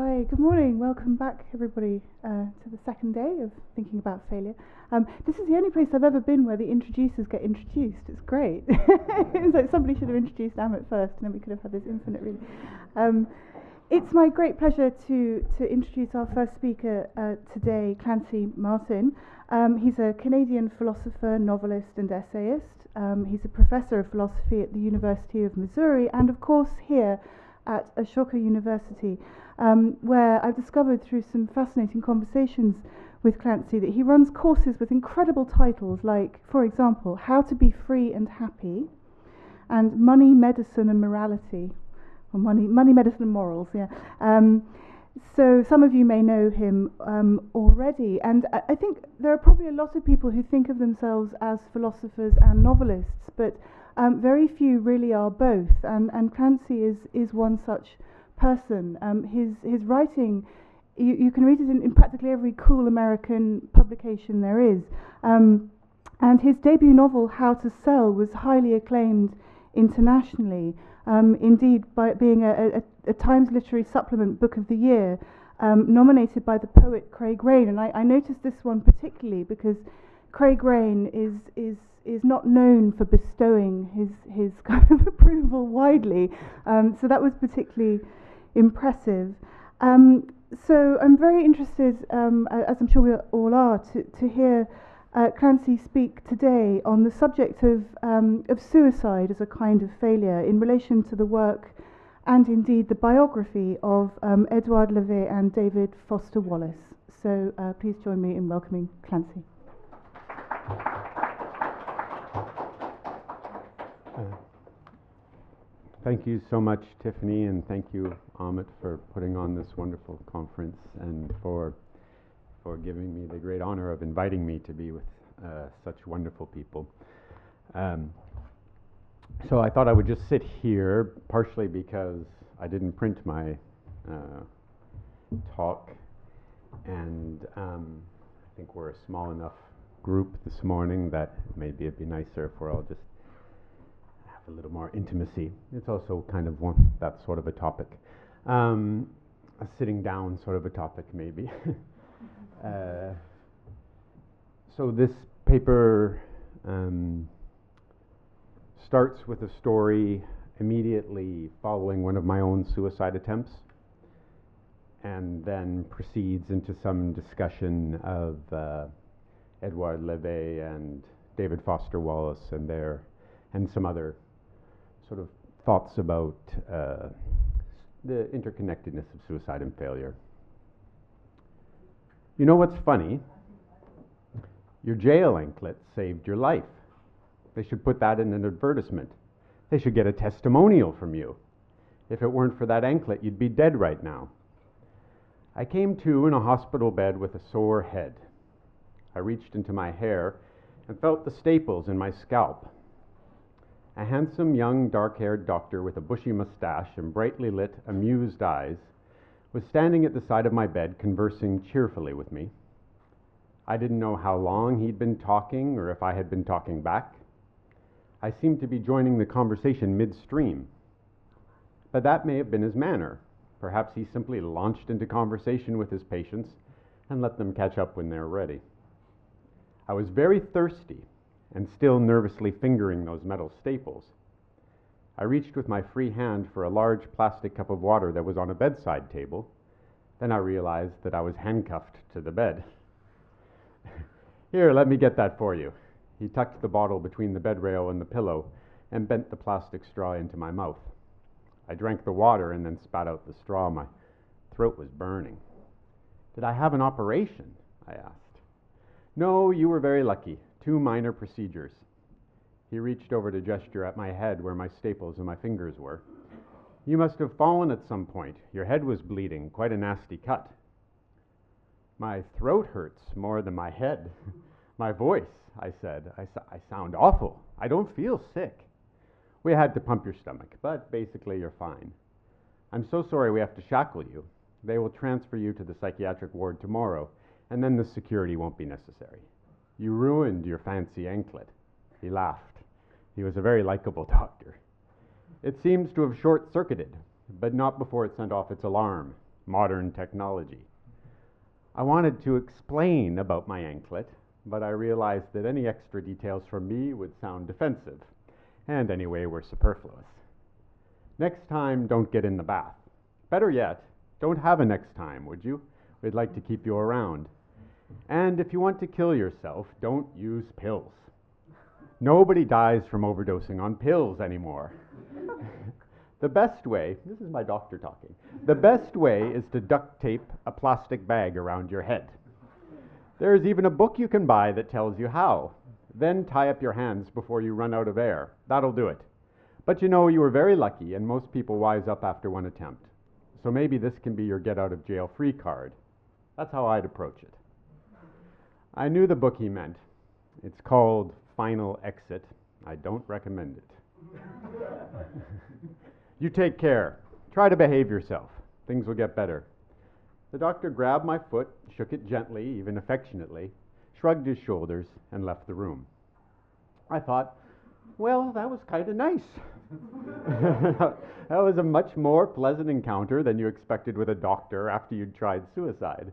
Hi, good morning. Welcome back, everybody, to the second day of Thinking About Failure. This is the only place I've ever been where the introducers get introduced. It's great. It's like somebody should have introduced Amit first, and then we could have had this infinite, really. It's my great pleasure to introduce our first speaker today, Clancy Martin. He's a Canadian philosopher, novelist, and essayist. He's a professor of philosophy at the University of Missouri, and of course here at Ashoka University, where I've discovered through some fascinating conversations with Clancy that he runs courses with incredible titles like, for example, How to Be Free and Happy, and Money, Medicine and Morality, or Money, Medicine and Morals, yeah. So some of you may know him already, and I think there are probably a lot of people who think of themselves as philosophers and novelists, but very few really are both, and Clancy is one such person. His writing, you can read it in practically every cool American publication there is, and his debut novel, How to Sell, was highly acclaimed internationally, indeed by it being a Times Literary Supplement Book of the Year, nominated by the poet Craig Raine. And I noticed this one particularly because Craig Raine is not known for bestowing his kind of approval widely, so that was particularly impressive. So I'm very interested, as I'm sure we all are, to hear Clancy speak today on the subject of suicide as a kind of failure in relation to the work and indeed the biography of Edouard, Leve and David Foster Wallace. So please join me in welcoming Clancy. Thank you so much, Tiffany, and thank you, Amit, for putting on this wonderful conference and for giving me the great honor of inviting me to be with such wonderful people. So I thought I would just sit here, partially because I didn't print my talk, and I think we're a small enough group this morning that maybe it'd be nicer if we're all just a little more intimacy. It's also kind of that sort of a topic, a sitting down sort of a topic maybe. So this paper starts with a story immediately following one of my own suicide attempts, and then proceeds into some discussion of Edouard, Leve and David Foster Wallace and some other sort of thoughts about the interconnectedness of suicide and failure. You know what's funny? Your jail anklet saved your life. They should put that in an advertisement. They should get a testimonial from you. If it weren't for that anklet, you'd be dead right now. I came to in a hospital bed with a sore head. I reached into my hair and felt the staples in my scalp. A handsome, young, dark-haired doctor with a bushy mustache and brightly lit, amused eyes was standing at the side of my bed, conversing cheerfully with me. I didn't know how long he'd been talking or if I had been talking back. I seemed to be joining the conversation midstream. But that may have been his manner. Perhaps he simply launched into conversation with his patients and let them catch up when they're ready. I was very thirsty, and still nervously fingering those metal staples. I reached with my free hand for a large plastic cup of water that was on a bedside table. Then I realized that I was handcuffed to the bed. Here, let me get that for you. He tucked the bottle between the bed rail and the pillow and bent the plastic straw into my mouth. I drank the water and then spat out the straw. My throat was burning. Did I have an operation? I asked. No, you were very lucky. 2 minor procedures. He reached over to gesture at my head where my staples and my fingers were. You must have fallen at some point. Your head was bleeding, quite a nasty cut. My throat hurts more than my head. My voice, I said. I sound awful. I don't feel sick. We had to pump your stomach, but basically you're fine. I'm so sorry we have to shackle you. They will transfer you to the psychiatric ward tomorrow, and then the security won't be necessary. You ruined your fancy anklet. He laughed. He was a very likable doctor. It seems to have short-circuited, but not before it sent off its alarm. modern technology. I wanted to explain about my anklet, but I realized that any extra details from me would sound defensive, and anyway were superfluous. Next time, don't get in the bath. Better yet, don't have a next time, would you? We'd like to keep you around. And if you want to kill yourself, don't use pills. Nobody dies from overdosing on pills anymore. The best way, this is my doctor talking, the best way is to duct tape a plastic bag around your head. There is even a book you can buy that tells you how. Then tie up your hands before you run out of air. That'll do it. But you know, you were very lucky, and most people wise up after one attempt. So maybe this can be your get out of jail free card. That's how I'd approach it. I knew the book he meant. It's called Final Exit. I don't recommend it. You take care. Try to behave yourself. Things will get better. The doctor grabbed my foot, shook it gently, even affectionately, shrugged his shoulders, and left the room. I thought, well, that was kind of nice. That was a much more pleasant encounter than you expected with a doctor after you'd tried suicide.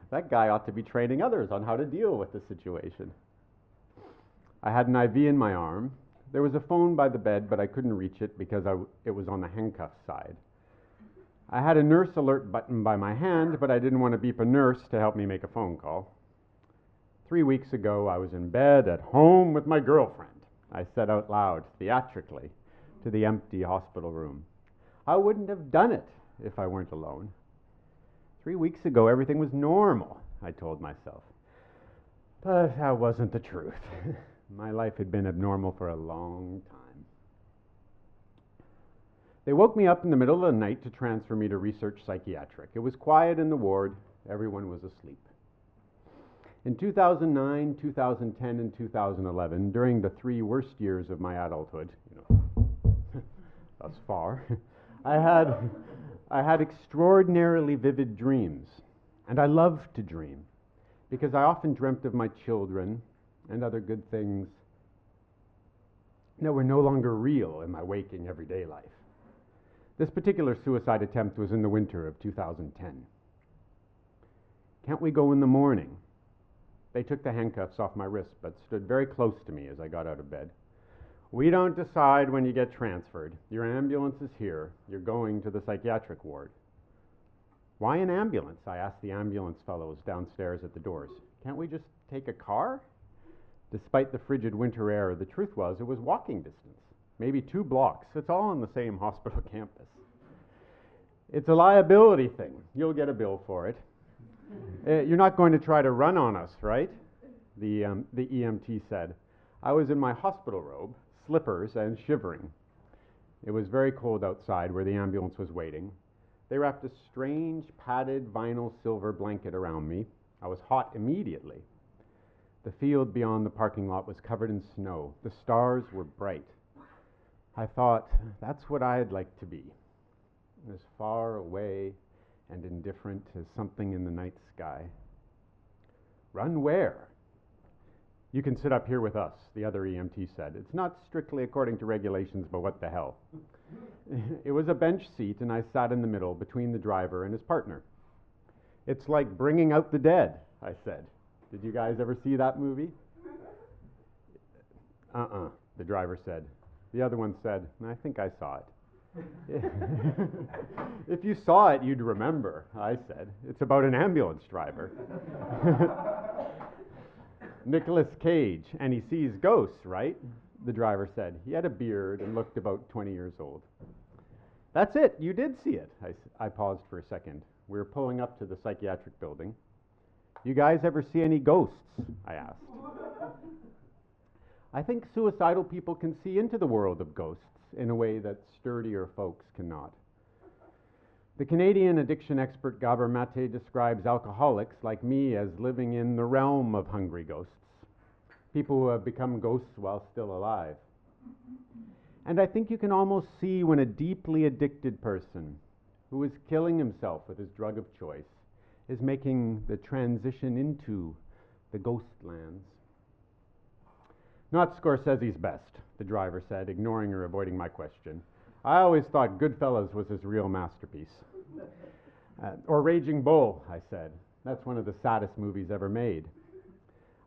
That guy ought to be training others on how to deal with the situation. I had an IV in my arm. There was a phone by the bed, but I couldn't reach it because it was on the handcuff side. I had a nurse alert button by my hand, but I didn't want to beep a nurse to help me make a phone call. 3 weeks ago, I was in bed at home with my girlfriend. I said out loud, theatrically, to the empty hospital room. I wouldn't have done it if I weren't alone. 3 weeks ago, everything was normal, I told myself. But that wasn't the truth. My life had been abnormal for a long time. They woke me up in the middle of the night to transfer me to research psychiatric. It was quiet in the ward. Everyone was asleep. In 2009, 2010, and 2011, during the 3 worst years of my adulthood, thus far, I had extraordinarily vivid dreams. And I love to dream, because I often dreamt of my children and other good things that were no longer real in my waking everyday life. This particular suicide attempt was in the winter of 2010. Can't we go in the morning? They took the handcuffs off my wrist, but stood very close to me as I got out of bed. We don't decide when you get transferred. Your ambulance is here. You're going to the psychiatric ward. Why an ambulance? I asked the ambulance fellows downstairs at the doors. Can't we just take a car? Despite the frigid winter air, the truth was it was walking distance, maybe 2 blocks. It's all on the same hospital campus. It's a liability thing. You'll get a bill for it. You're not going to try to run on us, right? The EMT said. I was in my hospital robe, slippers, and shivering. It was very cold outside where the ambulance was waiting. They wrapped a strange padded vinyl silver blanket around me. I was hot immediately. The field beyond the parking lot was covered in snow. The stars were bright. I thought, that's what I'd like to be. As far away and indifferent as something in the night sky. Run where? You can sit up here with us, the other EMT said. It's not strictly according to regulations, but what the hell. It was a bench seat, and I sat in the middle between the driver and his partner. It's like bringing out the dead, I said. Did you guys ever see that movie? The driver said. The other one said, I think I saw it. If you saw it, you'd remember, I said. It's about an ambulance driver. Nicolas Cage, and he sees ghosts, right? The driver said. He had a beard and looked about 20 years old. That's it, you did see it. I paused for a second. We were pulling up to the psychiatric building. You guys ever see any ghosts? I asked. I think suicidal people can see into the world of ghosts in a way that sturdier folks cannot. The Canadian addiction expert Gabor Mate describes alcoholics like me as living in the realm of hungry ghosts, people who have become ghosts while still alive. And I think you can almost see when a deeply addicted person who is killing himself with his drug of choice is making the transition into the ghost lands. Not Scorsese's best, the driver said, ignoring or avoiding my question. I always thought Goodfellas was his real masterpiece. Or Raging Bull, I said. That's one of the saddest movies ever made.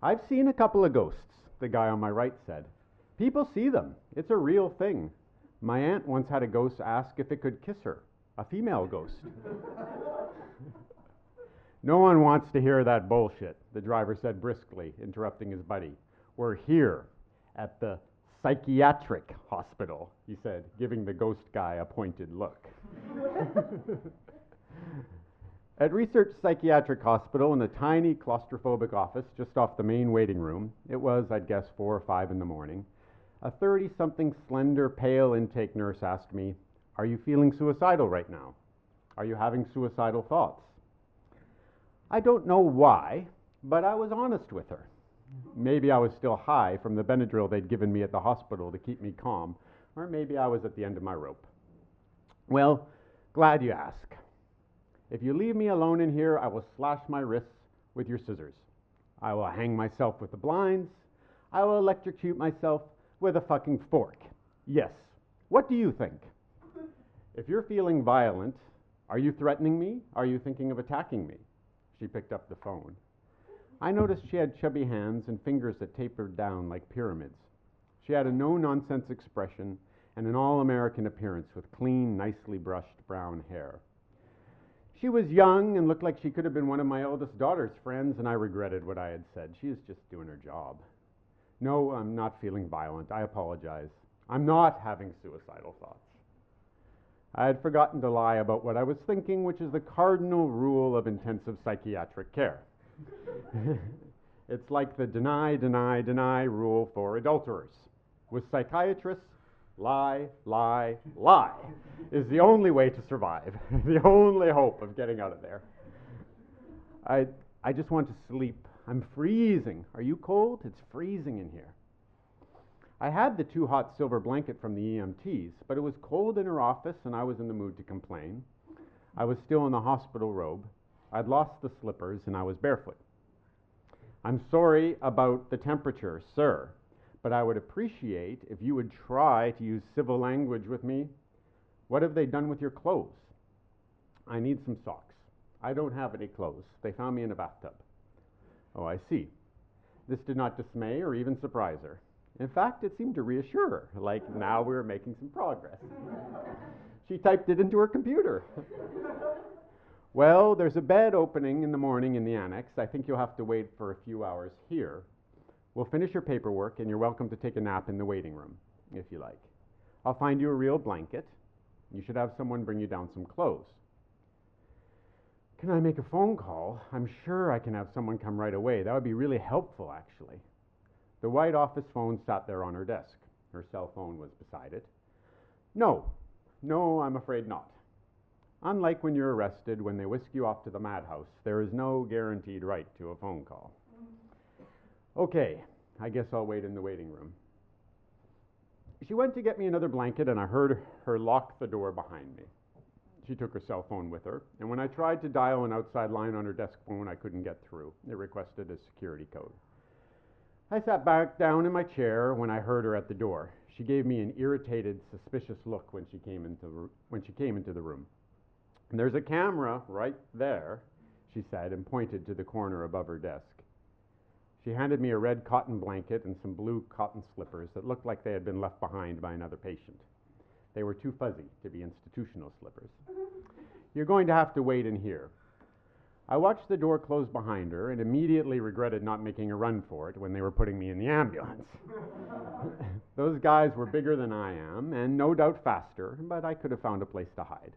I've seen a couple of ghosts, the guy on my right said. People see them. It's a real thing. My aunt once had a ghost ask if it could kiss her, a female ghost. No one wants to hear that bullshit, the driver said briskly, interrupting his buddy. We're here at the psychiatric hospital, he said, giving the ghost guy a pointed look. At Research Psychiatric Hospital, in a tiny claustrophobic office just off the main waiting room, it was, I'd guess, 4 or 5 in the morning, a 30-something slender, pale intake nurse asked me, "Are you feeling suicidal right now? Are you having suicidal thoughts?" I don't know why, but I was honest with her. Maybe I was still high from the Benadryl they'd given me at the hospital to keep me calm, or maybe I was at the end of my rope. Well, glad you ask. If you leave me alone in here, I will slash my wrists with your scissors. I will hang myself with the blinds. I will electrocute myself with a fucking fork. Yes. What do you think? If you're feeling violent, are you threatening me? Are you thinking of attacking me? She picked up the phone. I noticed she had chubby hands and fingers that tapered down like pyramids. She had a no-nonsense expression and an all-American appearance with clean, nicely brushed brown hair. She was young and looked like she could have been one of my oldest daughter's friends, and I regretted what I had said. She is just doing her job. No, I'm not feeling violent. I apologize. I'm not having suicidal thoughts. I had forgotten to lie about what I was thinking, which is the cardinal rule of intensive psychiatric care. It's like the deny, deny, deny rule for adulterers. With psychiatrists, lie, lie, lie is the only way to survive, the only hope of getting out of there. I just want to sleep. I'm freezing. Are you cold? It's freezing in here. I had the too hot silver blanket from the EMTs, but it was cold in her office and I was in the mood to complain. I was still in the hospital robe. I'd lost the slippers and I was barefoot. I'm sorry about the temperature, sir, but I would appreciate if you would try to use civil language with me. What have they done with your clothes? I need some socks. I don't have any clothes. They found me in a bathtub. Oh, I see. This did not dismay or even surprise her. In fact, it seemed to reassure her, like now we were making some progress. She typed it into her computer. Well, there's a bed opening in the morning in the annex. I think you'll have to wait for a few hours here. We'll finish your paperwork, and you're welcome to take a nap in the waiting room, if you like. I'll find you a real blanket. You should have someone bring you down some clothes. Can I make a phone call? I'm sure I can have someone come right away. That would be really helpful, actually. The white office phone sat there on her desk. Her cell phone was beside it. No, I'm afraid not. Unlike when you're arrested, when they whisk you off to the madhouse, there is no guaranteed right to a phone call. Okay, I guess I'll wait in the waiting room. She went to get me another blanket, and I heard her lock the door behind me. She took her cell phone with her, and when I tried to dial an outside line on her desk phone, I couldn't get through. It requested a security code. I sat back down in my chair when I heard her at the door. She gave me an irritated, suspicious look when she came into the room. And there's a camera right there, she said, and pointed to the corner above her desk. She handed me a red cotton blanket and some blue cotton slippers that looked like they had been left behind by another patient. They were too fuzzy to be institutional slippers. You're going to have to wait in here. I watched the door close behind her and immediately regretted not making a run for it when they were putting me in the ambulance. Those guys were bigger than I am, and no doubt faster, but I could have found a place to hide.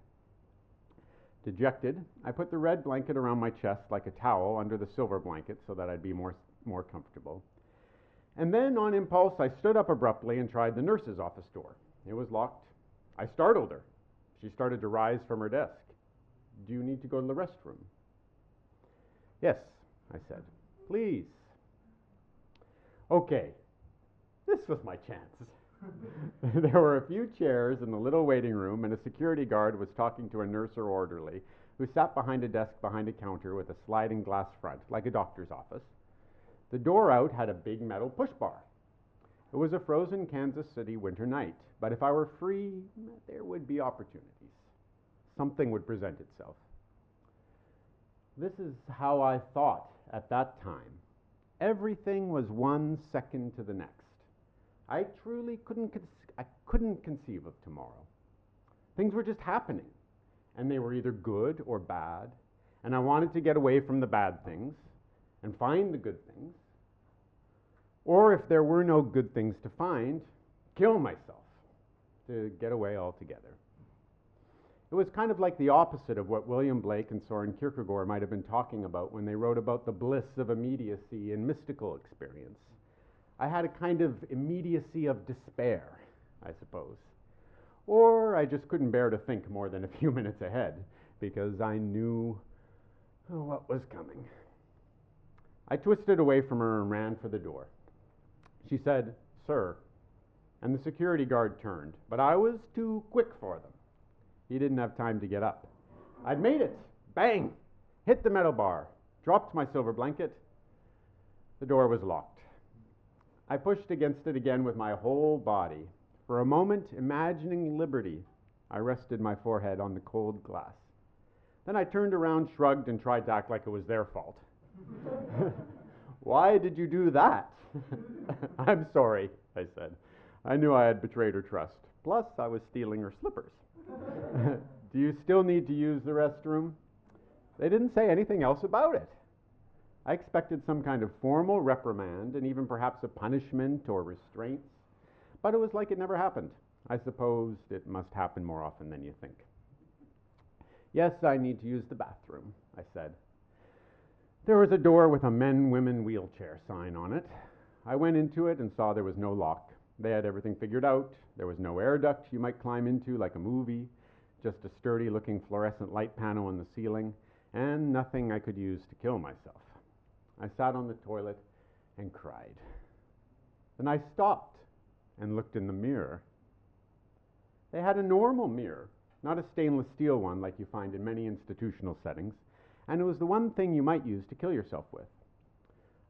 Dejected, I put the red blanket around my chest like a towel under the silver blanket so that I'd be more comfortable. And then, on impulse, I stood up abruptly and tried the nurse's office door. It was locked. I startled her. She started to rise from her desk. Do you need to go to the restroom? Yes, I said. Please. Okay, this was my chance. There were a few chairs in the little waiting room, and a security guard was talking to a nurse or orderly who sat behind a desk behind a counter with a sliding glass front, like a doctor's office. The door out had a big metal push bar. It was a frozen Kansas City winter night, but if I were free, there would be opportunities. Something would present itself. This is how I thought at that time. Everything was 1 second to the next. I truly couldn't conceive of tomorrow. Things were just happening, and they were either good or bad, and I wanted to get away from the bad things and find the good things. Or if there were no good things to find, kill myself to get away altogether. It was kind of like the opposite of what William Blake and Soren Kierkegaard might have been talking about when they wrote about the bliss of immediacy in mystical experience. I had a kind of immediacy of despair, I suppose. Or I just couldn't bear to think more than a few minutes ahead because I knew what was coming. I twisted away from her and ran for the door. She said, "Sir," and the security guard turned, but I was too quick for them. He didn't have time to get up. I'd made it. Bang! Hit the metal bar. Dropped my silver blanket. The door was locked. I pushed against it again with my whole body. For a moment, imagining liberty, I rested my forehead on the cold glass. Then I turned around, shrugged, and tried to act like it was their fault. "Why did you do that?" "I'm sorry," I said. I knew I had betrayed her trust. Plus, I was stealing her slippers. "Do you still need to use the restroom?" They didn't say anything else about it. I expected some kind of formal reprimand and even perhaps a punishment or restraints, but it was like it never happened. I suppose it must happen more often than you think. "Yes, I need to use the bathroom," I said. There was a door with a men-women wheelchair sign on it. I went into it and saw there was no lock. They had everything figured out. There was no air duct you might climb into like a movie, just a sturdy-looking fluorescent light panel on the ceiling, and nothing I could use to kill myself. I sat on the toilet and cried. Then I stopped and looked in the mirror. They had a normal mirror, not a stainless steel one like you find in many institutional settings, and it was the one thing you might use to kill yourself with.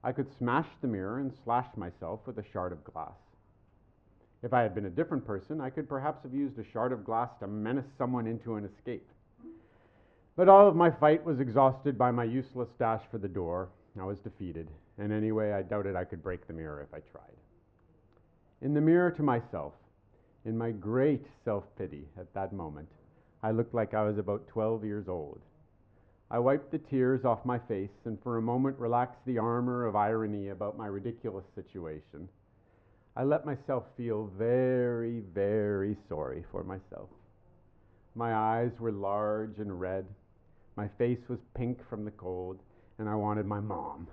I could smash the mirror and slash myself with a shard of glass. If I had been a different person, I could perhaps have used a shard of glass to menace someone into an escape. But all of my fight was exhausted by my useless dash for the door. I was defeated, and anyway, I doubted I could break the mirror if I tried. In the mirror to myself, in my great self-pity at that moment, I looked like I was about 12 years old. I wiped the tears off my face and for a moment relaxed the armor of irony about my ridiculous situation. I let myself feel very, very sorry for myself. My eyes were large and red. My face was pink from the cold, and I wanted my mom.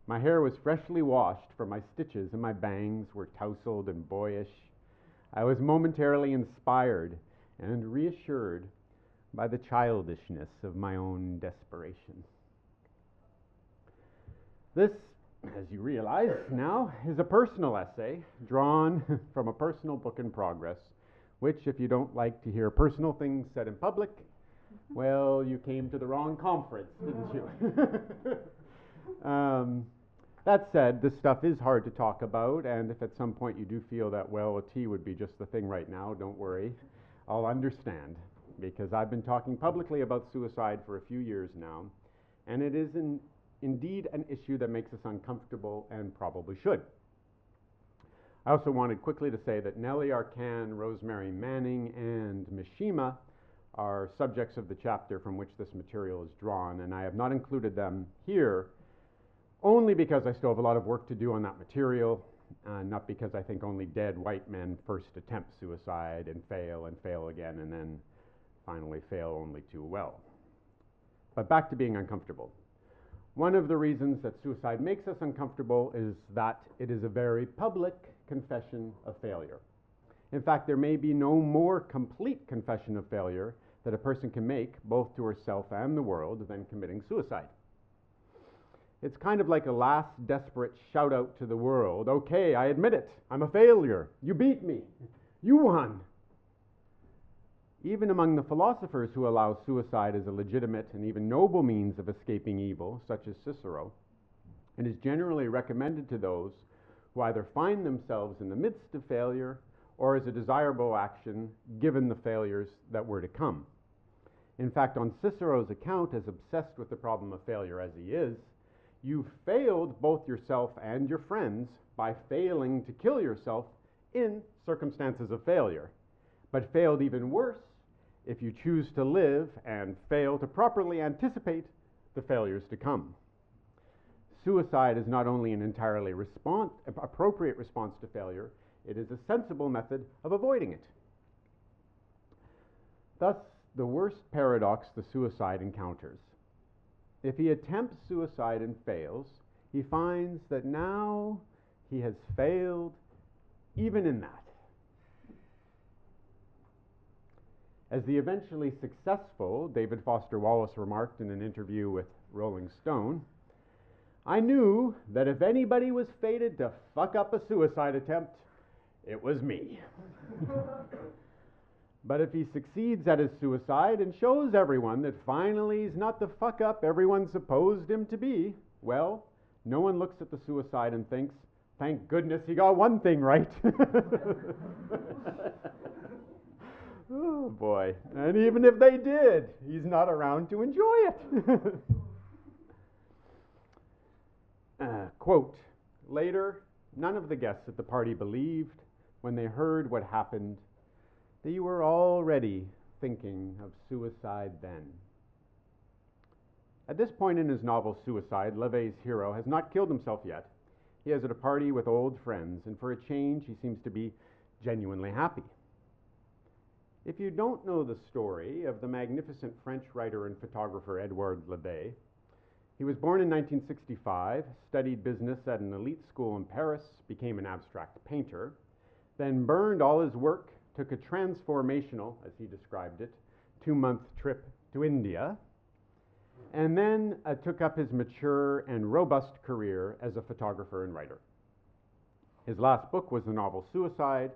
My hair was freshly washed from my stitches, and my bangs were tousled and boyish. I was momentarily inspired and reassured by the childishness of my own desperation. This, as you realize now, is a personal essay drawn from a personal book in progress, which, if you don't like to hear personal things said in public, well, you came to the wrong conference, didn't you? That said, this stuff is hard to talk about, and if at some point you do feel that, well, a tea would be just the thing right now, don't worry. I'll understand, because I've been talking publicly about suicide for a few years now, and it is indeed an issue that makes us uncomfortable and probably should. I also wanted quickly to say that Nellie Arcan, Rosemary Manning, and Mishima are subjects of the chapter from which this material is drawn, and I have not included them here only because I still have a lot of work to do on that material, not because I think only dead white men first attempt suicide and fail again, and then finally fail only too well. But back to being uncomfortable. One of the reasons that suicide makes us uncomfortable is that it is a very public confession of failure. In fact, there may be no more complete confession of failure that a person can make, both to herself and the world, than committing suicide. It's kind of like a last desperate shout out to the world. Okay, I admit it. I'm a failure. You beat me. You won. Even among the philosophers who allow suicide as a legitimate and even noble means of escaping evil, such as Cicero, it is generally recommended to those who either find themselves in the midst of failure or as a desirable action given the failures that were to come. In fact, on Cicero's account, as obsessed with the problem of failure as he is, you failed both yourself and your friends by failing to kill yourself in circumstances of failure, but failed even worse if you choose to live and fail to properly anticipate the failures to come. Suicide is not only an entirely appropriate response to failure, it is a sensible method of avoiding it. Thus, the worst paradox the suicide encounters. If he attempts suicide and fails, he finds that now he has failed even in that. As the eventually successful David Foster Wallace remarked in an interview with Rolling Stone, I knew that if anybody was fated to fuck up a suicide attempt, it was me. But if he succeeds at his suicide and shows everyone that finally he's not the fuck up everyone supposed him to be, well, no one looks at the suicide and thinks, thank goodness he got one thing right. Oh boy. And even if they did, he's not around to enjoy it. Quote, later, none of the guests at the party believed, when they heard what happened, that you were already thinking of suicide then. At this point in his novel Suicide, Leve's hero has not killed himself yet. He is at a party with old friends, and for a change, he seems to be genuinely happy. If you don't know the story of the magnificent French writer and photographer Edouard Leve, he was born in 1965, studied business at an elite school in Paris, became an abstract painter, then burned all his work, took a transformational, as he described it, 2-month trip to India, and then took up his mature and robust career as a photographer and writer. His last book was the novel Suicide,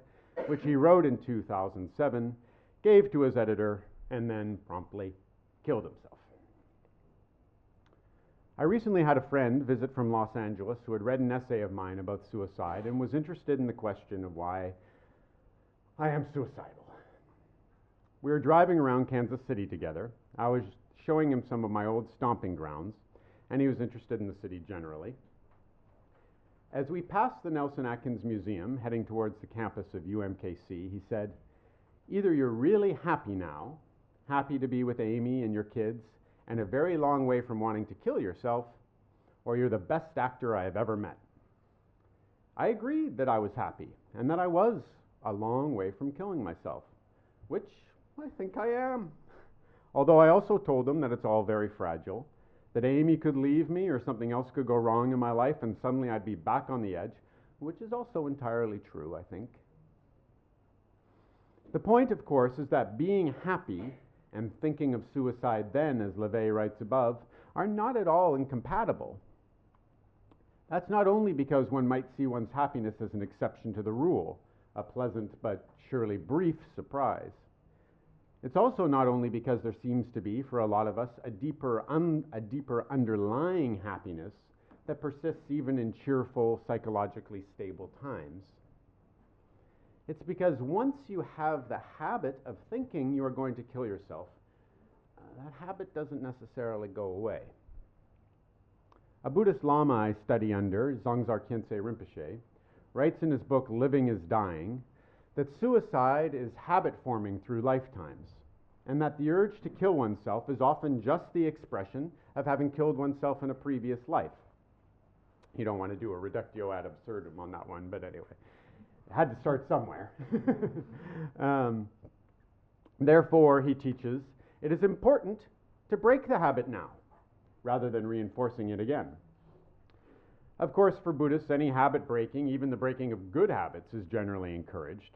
which he wrote in 2007, gave to his editor, and then promptly killed himself. I recently had a friend visit from Los Angeles who had read an essay of mine about suicide and was interested in the question of why I am suicidal. We were driving around Kansas City together. I was showing him some of my old stomping grounds, and he was interested in the city generally. As we passed the Nelson Atkins Museum, heading towards the campus of UMKC, he said, either you're really happy now, happy to be with Amy and your kids, and a very long way from wanting to kill yourself, or you're the best actor I have ever met. I agreed that I was happy, and that I was a long way from killing myself, which I think I am. Although I also told him that it's all very fragile, that Amy could leave me or something else could go wrong in my life and suddenly I'd be back on the edge, which is also entirely true, I think. The point, of course, is that being happy and thinking of suicide then, as Leve writes above, are not at all incompatible. That's not only because one might see one's happiness as an exception to the rule, a pleasant but surely brief surprise. It's also not only because there seems to be, for a lot of us, a deeper underlying happiness that persists even in cheerful, psychologically stable times. It's because once you have the habit of thinking you are going to kill yourself, that habit doesn't necessarily go away. A Buddhist Lama I study under, Dzongzar Khyentse Rinpoche, writes in his book Living is Dying that suicide is habit forming through lifetimes, and that the urge to kill oneself is often just the expression of having killed oneself in a previous life. You don't want to do a reductio ad absurdum on that one, but anyway. It had to start somewhere. Therefore, he teaches, it is important to break the habit now, rather than reinforcing it again. Of course, for Buddhists, any habit breaking, even the breaking of good habits, is generally encouraged.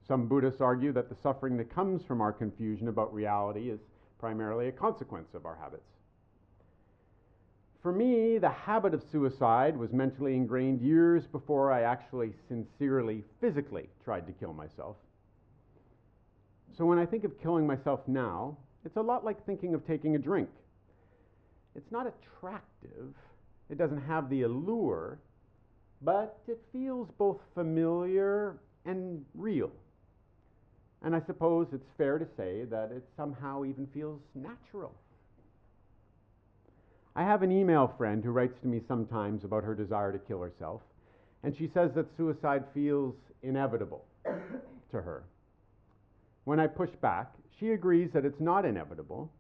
Some Buddhists argue that the suffering that comes from our confusion about reality is primarily a consequence of our habits. For me, the habit of suicide was mentally ingrained years before I actually sincerely, physically tried to kill myself. So when I think of killing myself now, it's a lot like thinking of taking a drink. It's not attractive, it doesn't have the allure, but it feels both familiar and real. And I suppose it's fair to say that it somehow even feels natural. I have an email friend who writes to me sometimes about her desire to kill herself, and she says that suicide feels inevitable to her. When I push back, she agrees that it's not inevitable,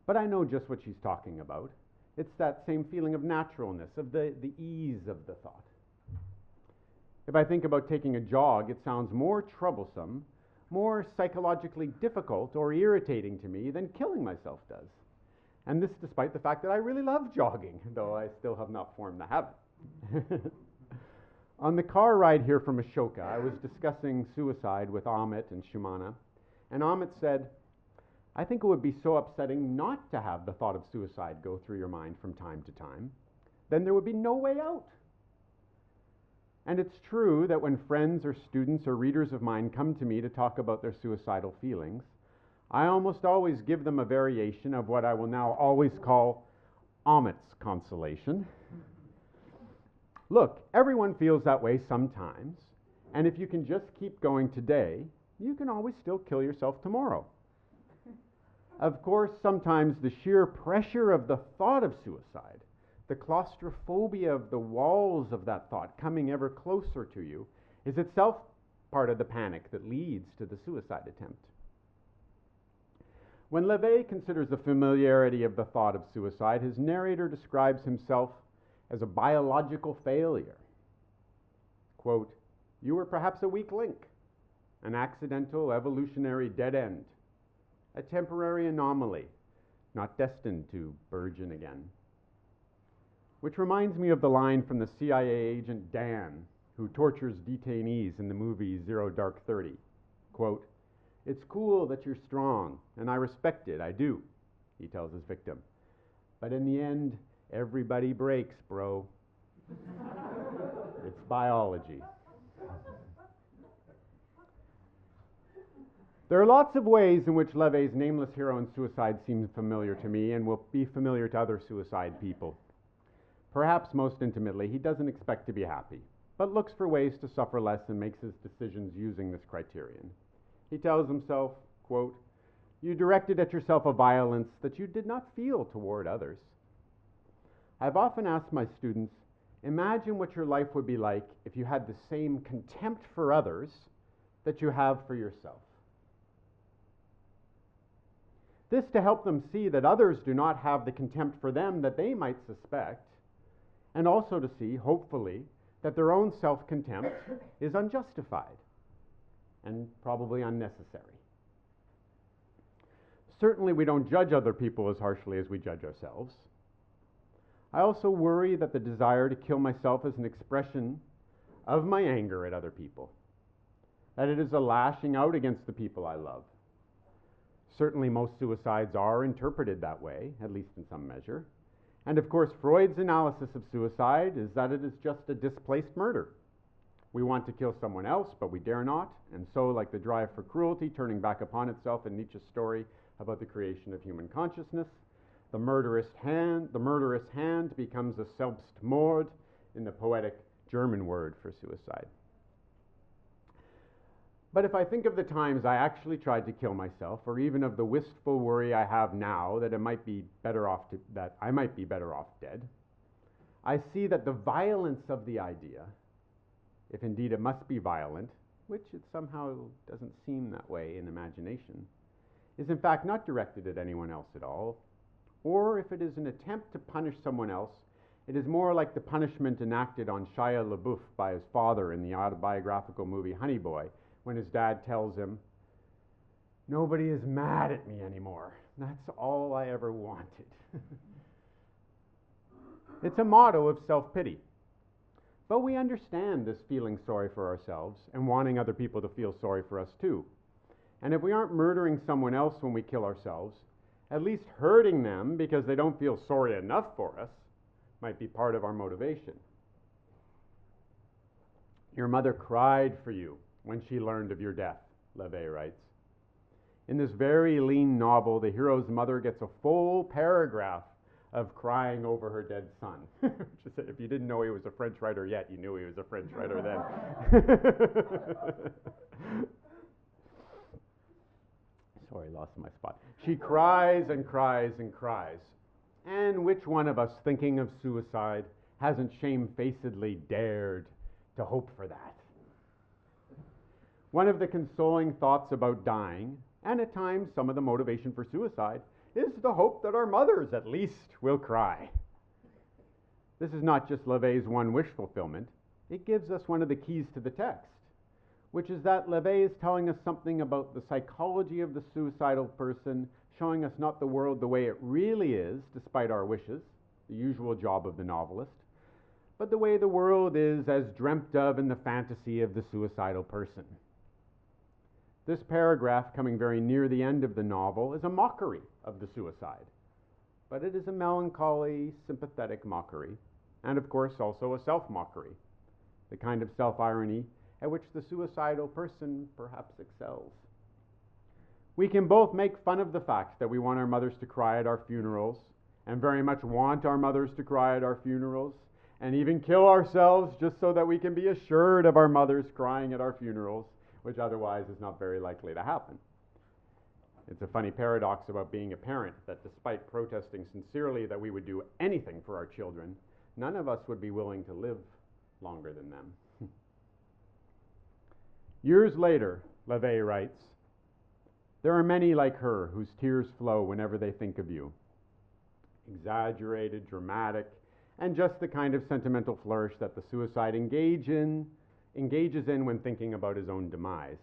but I know just what she's talking about. It's that same feeling of naturalness, of the ease of the thought. If I think about taking a jog, it sounds more troublesome, more psychologically difficult or irritating to me than killing myself does. And this despite the fact that I really love jogging, though I still have not formed the habit. On the car ride here from Ashoka, I was discussing suicide with Amit and Shumana, and Amit said, I think it would be so upsetting not to have the thought of suicide go through your mind from time to time. Then there would be no way out. And it's true that when friends or students or readers of mine come to me to talk about their suicidal feelings, I almost always give them a variation of what I will now always call Amit's consolation. Look, everyone feels that way sometimes, and if you can just keep going today, you can always still kill yourself tomorrow. Of course, sometimes the sheer pressure of the thought of suicide, the claustrophobia of the walls of that thought coming ever closer to you, is itself part of the panic that leads to the suicide attempt. When Leve considers the familiarity of the thought of suicide, his narrator describes himself as a biological failure. Quote, you were perhaps a weak link, an accidental evolutionary dead end, a temporary anomaly, not destined to burgeon again. Which reminds me of the line from the CIA agent Dan, who tortures detainees in the movie Zero Dark 30. Quote, it's cool that you're strong, and I respect it, I do, he tells his victim. But in the end, everybody breaks, bro. It's biology. There are lots of ways in which Leve's nameless hero in suicide seems familiar to me and will be familiar to other suicide people. Perhaps most intimately, he doesn't expect to be happy, but looks for ways to suffer less and makes his decisions using this criterion. He tells himself, quote, you directed at yourself a violence that you did not feel toward others. I've often asked my students, imagine what your life would be like if you had the same contempt for others that you have for yourself. This to help them see that others do not have the contempt for them that they might suspect, and also to see, hopefully, that their own self-contempt is unjustified and probably unnecessary. Certainly we don't judge other people as harshly as we judge ourselves. I also worry that the desire to kill myself is an expression of my anger at other people, that it is a lashing out against the people I love. Certainly most suicides are interpreted that way, at least in some measure. And of course, Freud's analysis of suicide is that it is just a displaced murder. We want to kill someone else, but we dare not, and so, like the drive for cruelty turning back upon itself in Nietzsche's story about the creation of human consciousness, the murderous hand becomes a Selbstmord in the poetic German word for suicide. But if I think of the times I actually tried to kill myself, or even of the wistful worry I have now that I might be better off dead, I see that the violence of the idea, if indeed it must be violent, which it somehow doesn't seem that way in imagination, is in fact not directed at anyone else at all, or if it is an attempt to punish someone else, it is more like the punishment enacted on Shia LaBeouf by his father in the autobiographical movie Honey Boy, when his dad tells him, nobody is mad at me anymore. That's all I ever wanted. It's a motto of self-pity. But we understand this feeling sorry for ourselves and wanting other people to feel sorry for us too. And if we aren't murdering someone else when we kill ourselves, at least hurting them because they don't feel sorry enough for us might be part of our motivation. Your mother cried for you when she learned of your death, Leve writes. In this very lean novel, the hero's mother gets a full paragraph of crying over her dead son. If you didn't know he was a French writer yet, you knew he was a French writer then. lost my spot. She cries and cries and cries. And which one of us thinking of suicide hasn't shamefacedly dared to hope for that? One of the consoling thoughts about dying, and at times some of the motivation for suicide, is the hope that our mothers at least will cry. This is not just Leve's one wish fulfillment. It gives us one of the keys to the text, which is that Leve is telling us something about the psychology of the suicidal person, showing us not the world the way it really is, despite our wishes, the usual job of the novelist, but the way the world is as dreamt of in the fantasy of the suicidal person. This paragraph, coming very near the end of the novel, is a mockery of the suicide, but it is a melancholy, sympathetic mockery, and of course also a self-mockery, the kind of self-irony at which the suicidal person perhaps excels. We can both make fun of the fact that we want our mothers to cry at our funerals, and very much want our mothers to cry at our funerals, and even kill ourselves just so that we can be assured of our mothers crying at our funerals, which otherwise is not very likely to happen. It's a funny paradox about being a parent that despite protesting sincerely that we would do anything for our children, none of us would be willing to live longer than them. Years later, Leve writes, there are many like her whose tears flow whenever they think of you. Exaggerated, dramatic, and just the kind of sentimental flourish that the suicide engages in when thinking about his own demise.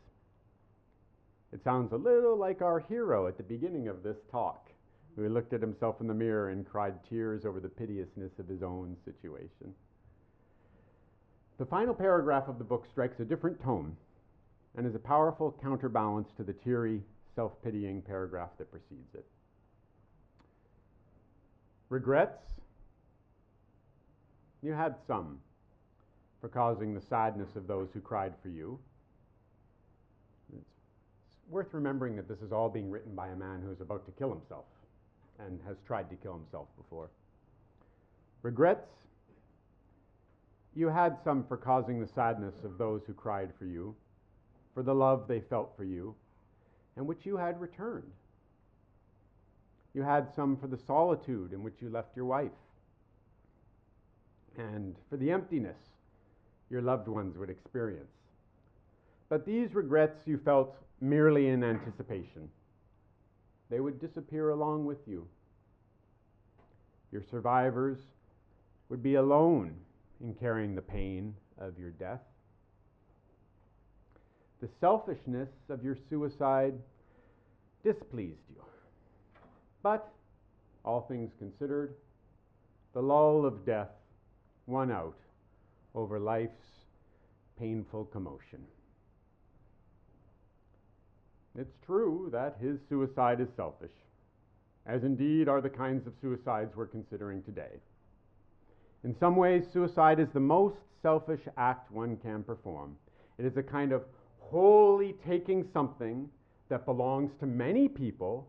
It sounds a little like our hero at the beginning of this talk, who looked at himself in the mirror and cried tears over the piteousness of his own situation. The final paragraph of the book strikes a different tone and is a powerful counterbalance to the teary, self-pitying paragraph that precedes it. Regrets? You had some for causing the sadness of those who cried for you. It's worth remembering that this is all being written by a man who is about to kill himself and has tried to kill himself before. Regrets? You had some for causing the sadness of those who cried for you, for the love they felt for you, and which you had returned. You had some for the solitude in which you left your wife, and for the emptiness your loved ones would experience. But these regrets you felt merely in anticipation. They would disappear along with you. Your survivors would be alone in carrying the pain of your death. The selfishness of your suicide displeased you. But, all things considered, the lull of death won out over life's painful commotion. It's true that his suicide is selfish, as indeed are the kinds of suicides we're considering today. In some ways, suicide is the most selfish act one can perform. It is a kind of wholly taking something that belongs to many people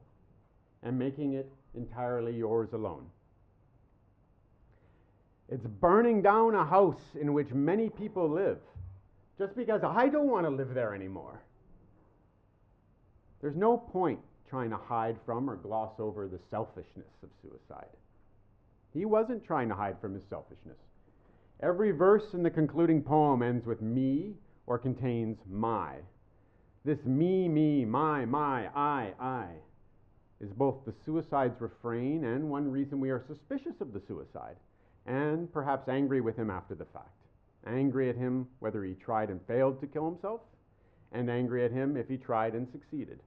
and making it entirely yours alone. It's burning down a house in which many people live just because I don't want to live there anymore. There's no point trying to hide from or gloss over the selfishness of suicide. He wasn't trying to hide from his selfishness. Every verse in the concluding poem ends with me or contains my. This me, my, I, is both the suicide's refrain and one reason we are suspicious of the suicide, and perhaps angry with him after the fact. Angry at him whether he tried and failed to kill himself, and angry at him if he tried and succeeded.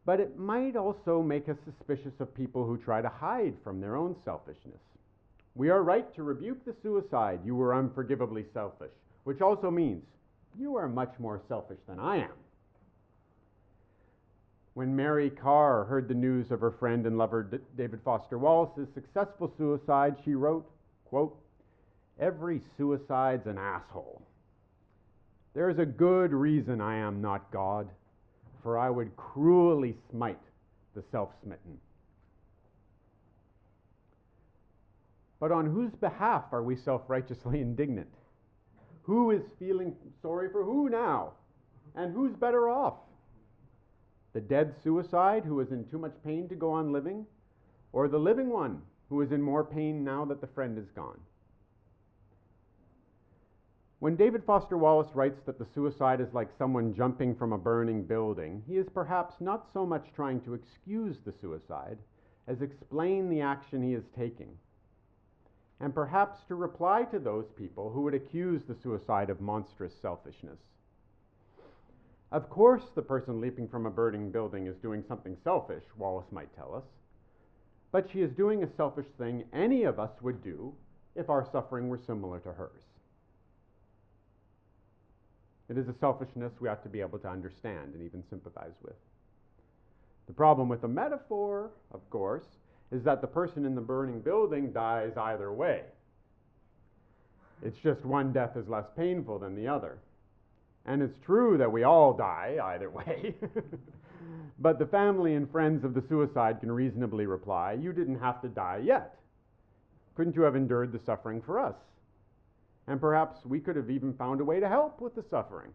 But it might also make us suspicious of people who try to hide from their own selfishness. We are right to rebuke the suicide, you were unforgivably selfish, which also means you are much more selfish than I am. When Mary Carr heard the news of her friend and lover David Foster Wallace's successful suicide, she wrote, quote, "Every suicide's an asshole. There is a good reason I am not God, for I would cruelly smite the self-smitten." But on whose behalf are we self-righteously indignant? Who is feeling sorry for who now? And who's better off? The dead suicide who is in too much pain to go on living, or the living one who is in more pain now that the friend is gone? When David Foster Wallace writes that the suicide is like someone jumping from a burning building, he is perhaps not so much trying to excuse the suicide as explain the action he is taking, and perhaps to reply to those people who would accuse the suicide of monstrous selfishness. Of course, the person leaping from a burning building is doing something selfish, Wallace might tell us, but she is doing a selfish thing any of us would do if our suffering were similar to hers. It is a selfishness we ought to be able to understand and even sympathize with. The problem with the metaphor, of course, is that the person in the burning building dies either way. It's just one death is less painful than the other. And it's true that we all die either way. But the family and friends of the suicide can reasonably reply, "You didn't have to die yet. Couldn't you have endured the suffering for us? And perhaps we could have even found a way to help with the suffering.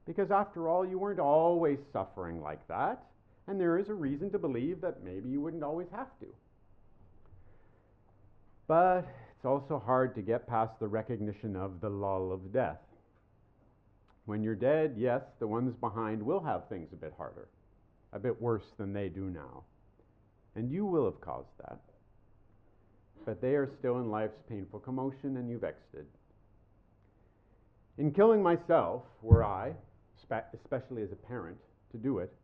Because after all, you weren't always suffering like that, and there is a reason to believe that maybe you wouldn't always have to." But it's also hard to get past the recognition of the lull of death. When you're dead, yes, the ones behind will have things a bit harder, a bit worse than they do now. And you will have caused that. But they are still in life's painful commotion, and you've exited. In killing myself, were I, especially as a parent, to do it,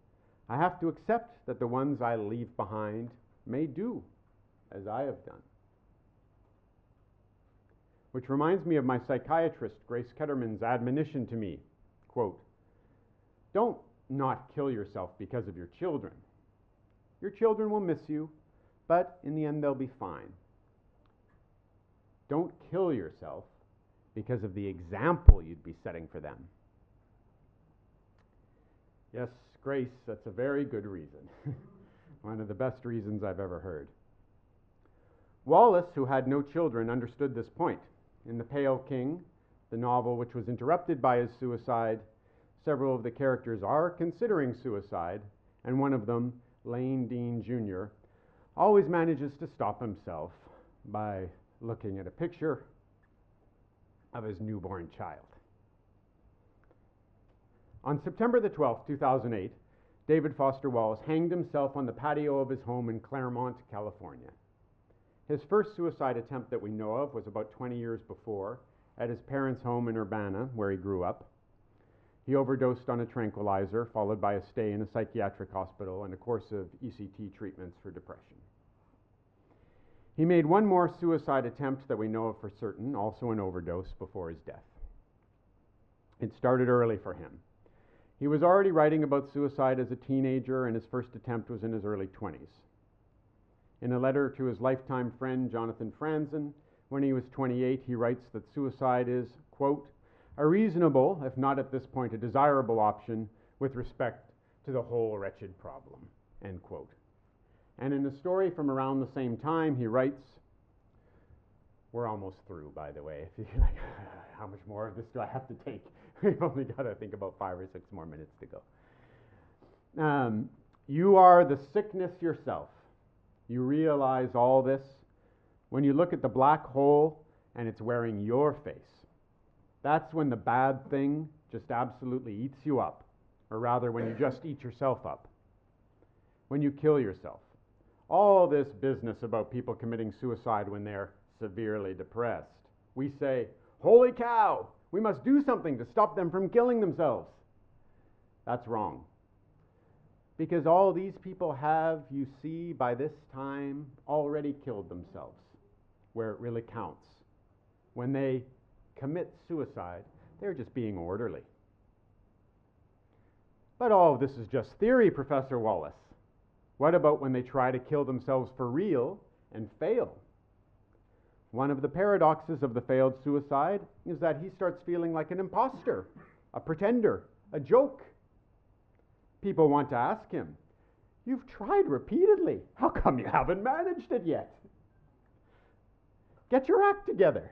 I have to accept that the ones I leave behind may do as I have done. Which reminds me of my psychiatrist, Grace Ketterman's admonition to me, quote, "Don't not kill yourself because of your children. Your children will miss you, but in the end they'll be fine. Don't kill yourself because of the example you'd be setting for them." Yes, Grace, that's a very good reason. One of the best reasons I've ever heard. Wallace, who had no children, understood this point. In The Pale King, the novel which was interrupted by his suicide, several of the characters are considering suicide, and one of them, Lane Dean Jr., always manages to stop himself by looking at a picture of his newborn child. On September the 12th, 2008, David Foster Wallace hanged himself on the patio of his home in Claremont, California. His first suicide attempt that we know of was about 20 years before, at his parents' home in Urbana, where he grew up. He overdosed on a tranquilizer, followed by a stay in a psychiatric hospital and a course of ECT treatments for depression. He made one more suicide attempt that we know of for certain, also an overdose, before his death. It started early for him. He was already writing about suicide as a teenager, and his first attempt was in his early 20s. In a letter to his lifetime friend, Jonathan Franzen, when he was 28, he writes that suicide is, quote, "a reasonable, if not at this point a desirable option with respect to the whole wretched problem," end quote. And in a story from around the same time, he writes, we're almost through, by the way. If you're like, how much more of this do I have to take? We've only got, I think, about 5 or 6 more minutes to go. You are the sickness yourself. You realize all this when you look at the black hole and it's wearing your face. That's when the bad thing just absolutely eats you up, or rather when you just eat yourself up. When you kill yourself. All this business about people committing suicide when they're severely depressed. We say, holy cow, we must do something to stop them from killing themselves. That's wrong. Because all these people have, you see, by this time already killed themselves, where it really counts. When they commit suicide, they're just being orderly. But all of this is just theory, Professor Wallace. What about when they try to kill themselves for real and fail? One of the paradoxes of the failed suicide is that he starts feeling like an imposter, a pretender, a joke. People want to ask him, "You've tried repeatedly. How come you haven't managed it yet? Get your act together."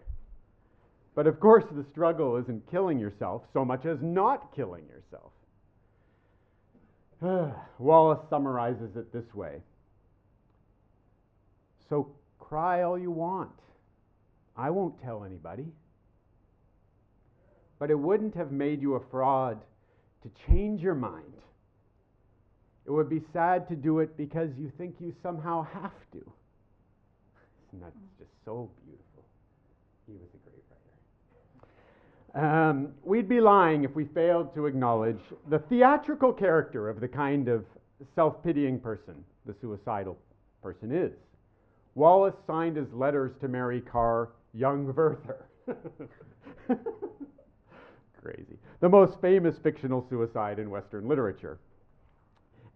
But of course, the struggle isn't killing yourself so much as not killing yourself. Wallace summarizes it this way. So cry all you want. I won't tell anybody. But it wouldn't have made you a fraud to change your mind. It would be sad to do it because you think you somehow have to. Isn't that just so beautiful? He was a great writer. We'd be lying if we failed to acknowledge the theatrical character of the kind of self-pitying person the suicidal person is. Wallace signed his letters to Mary Carr, young Werther. Crazy. The most famous fictional suicide in Western literature.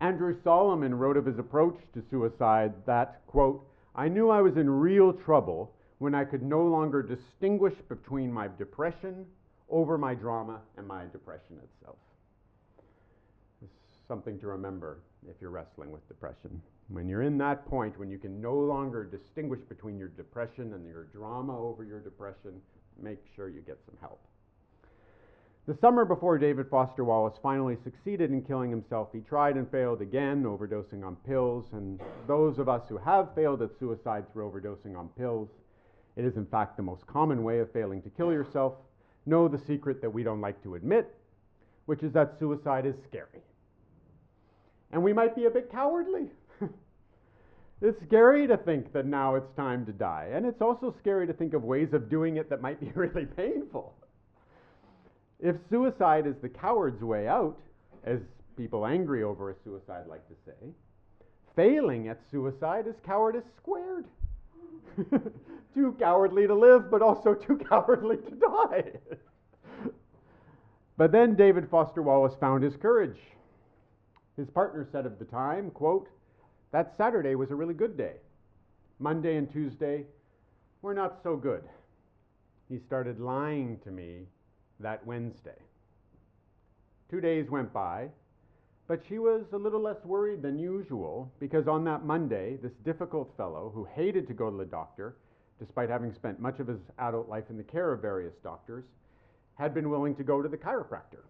Andrew Solomon wrote of his approach to suicide that, quote, I knew I was in real trouble when I could no longer distinguish between my depression over my drama and my depression itself. It's something to remember if you're wrestling with depression. When you're in that point, when you can no longer distinguish between your depression and your drama over your depression, make sure you get some help. The summer before David Foster Wallace finally succeeded in killing himself, he tried and failed again, overdosing on pills. And those of us who have failed at suicide through overdosing on pills, it is in fact the most common way of failing to kill yourself, know the secret that we don't like to admit, which is that suicide is scary. And we might be a bit cowardly. It's scary to think that now it's time to die. And it's also scary to think of ways of doing it that might be really painful. If suicide is the coward's way out, as people angry over a suicide like to say, failing at suicide is cowardice squared. Too cowardly to live, but also too cowardly to die. But then David Foster Wallace found his courage. His partner said of the time, quote, that Saturday was a really good day. Monday and Tuesday were not so good. He started lying to me that Wednesday. 2 days went by, but she was a little less worried than usual because on that Monday, this difficult fellow who hated to go to the doctor, despite having spent much of his adult life in the care of various doctors, had been willing to go to the chiropractor.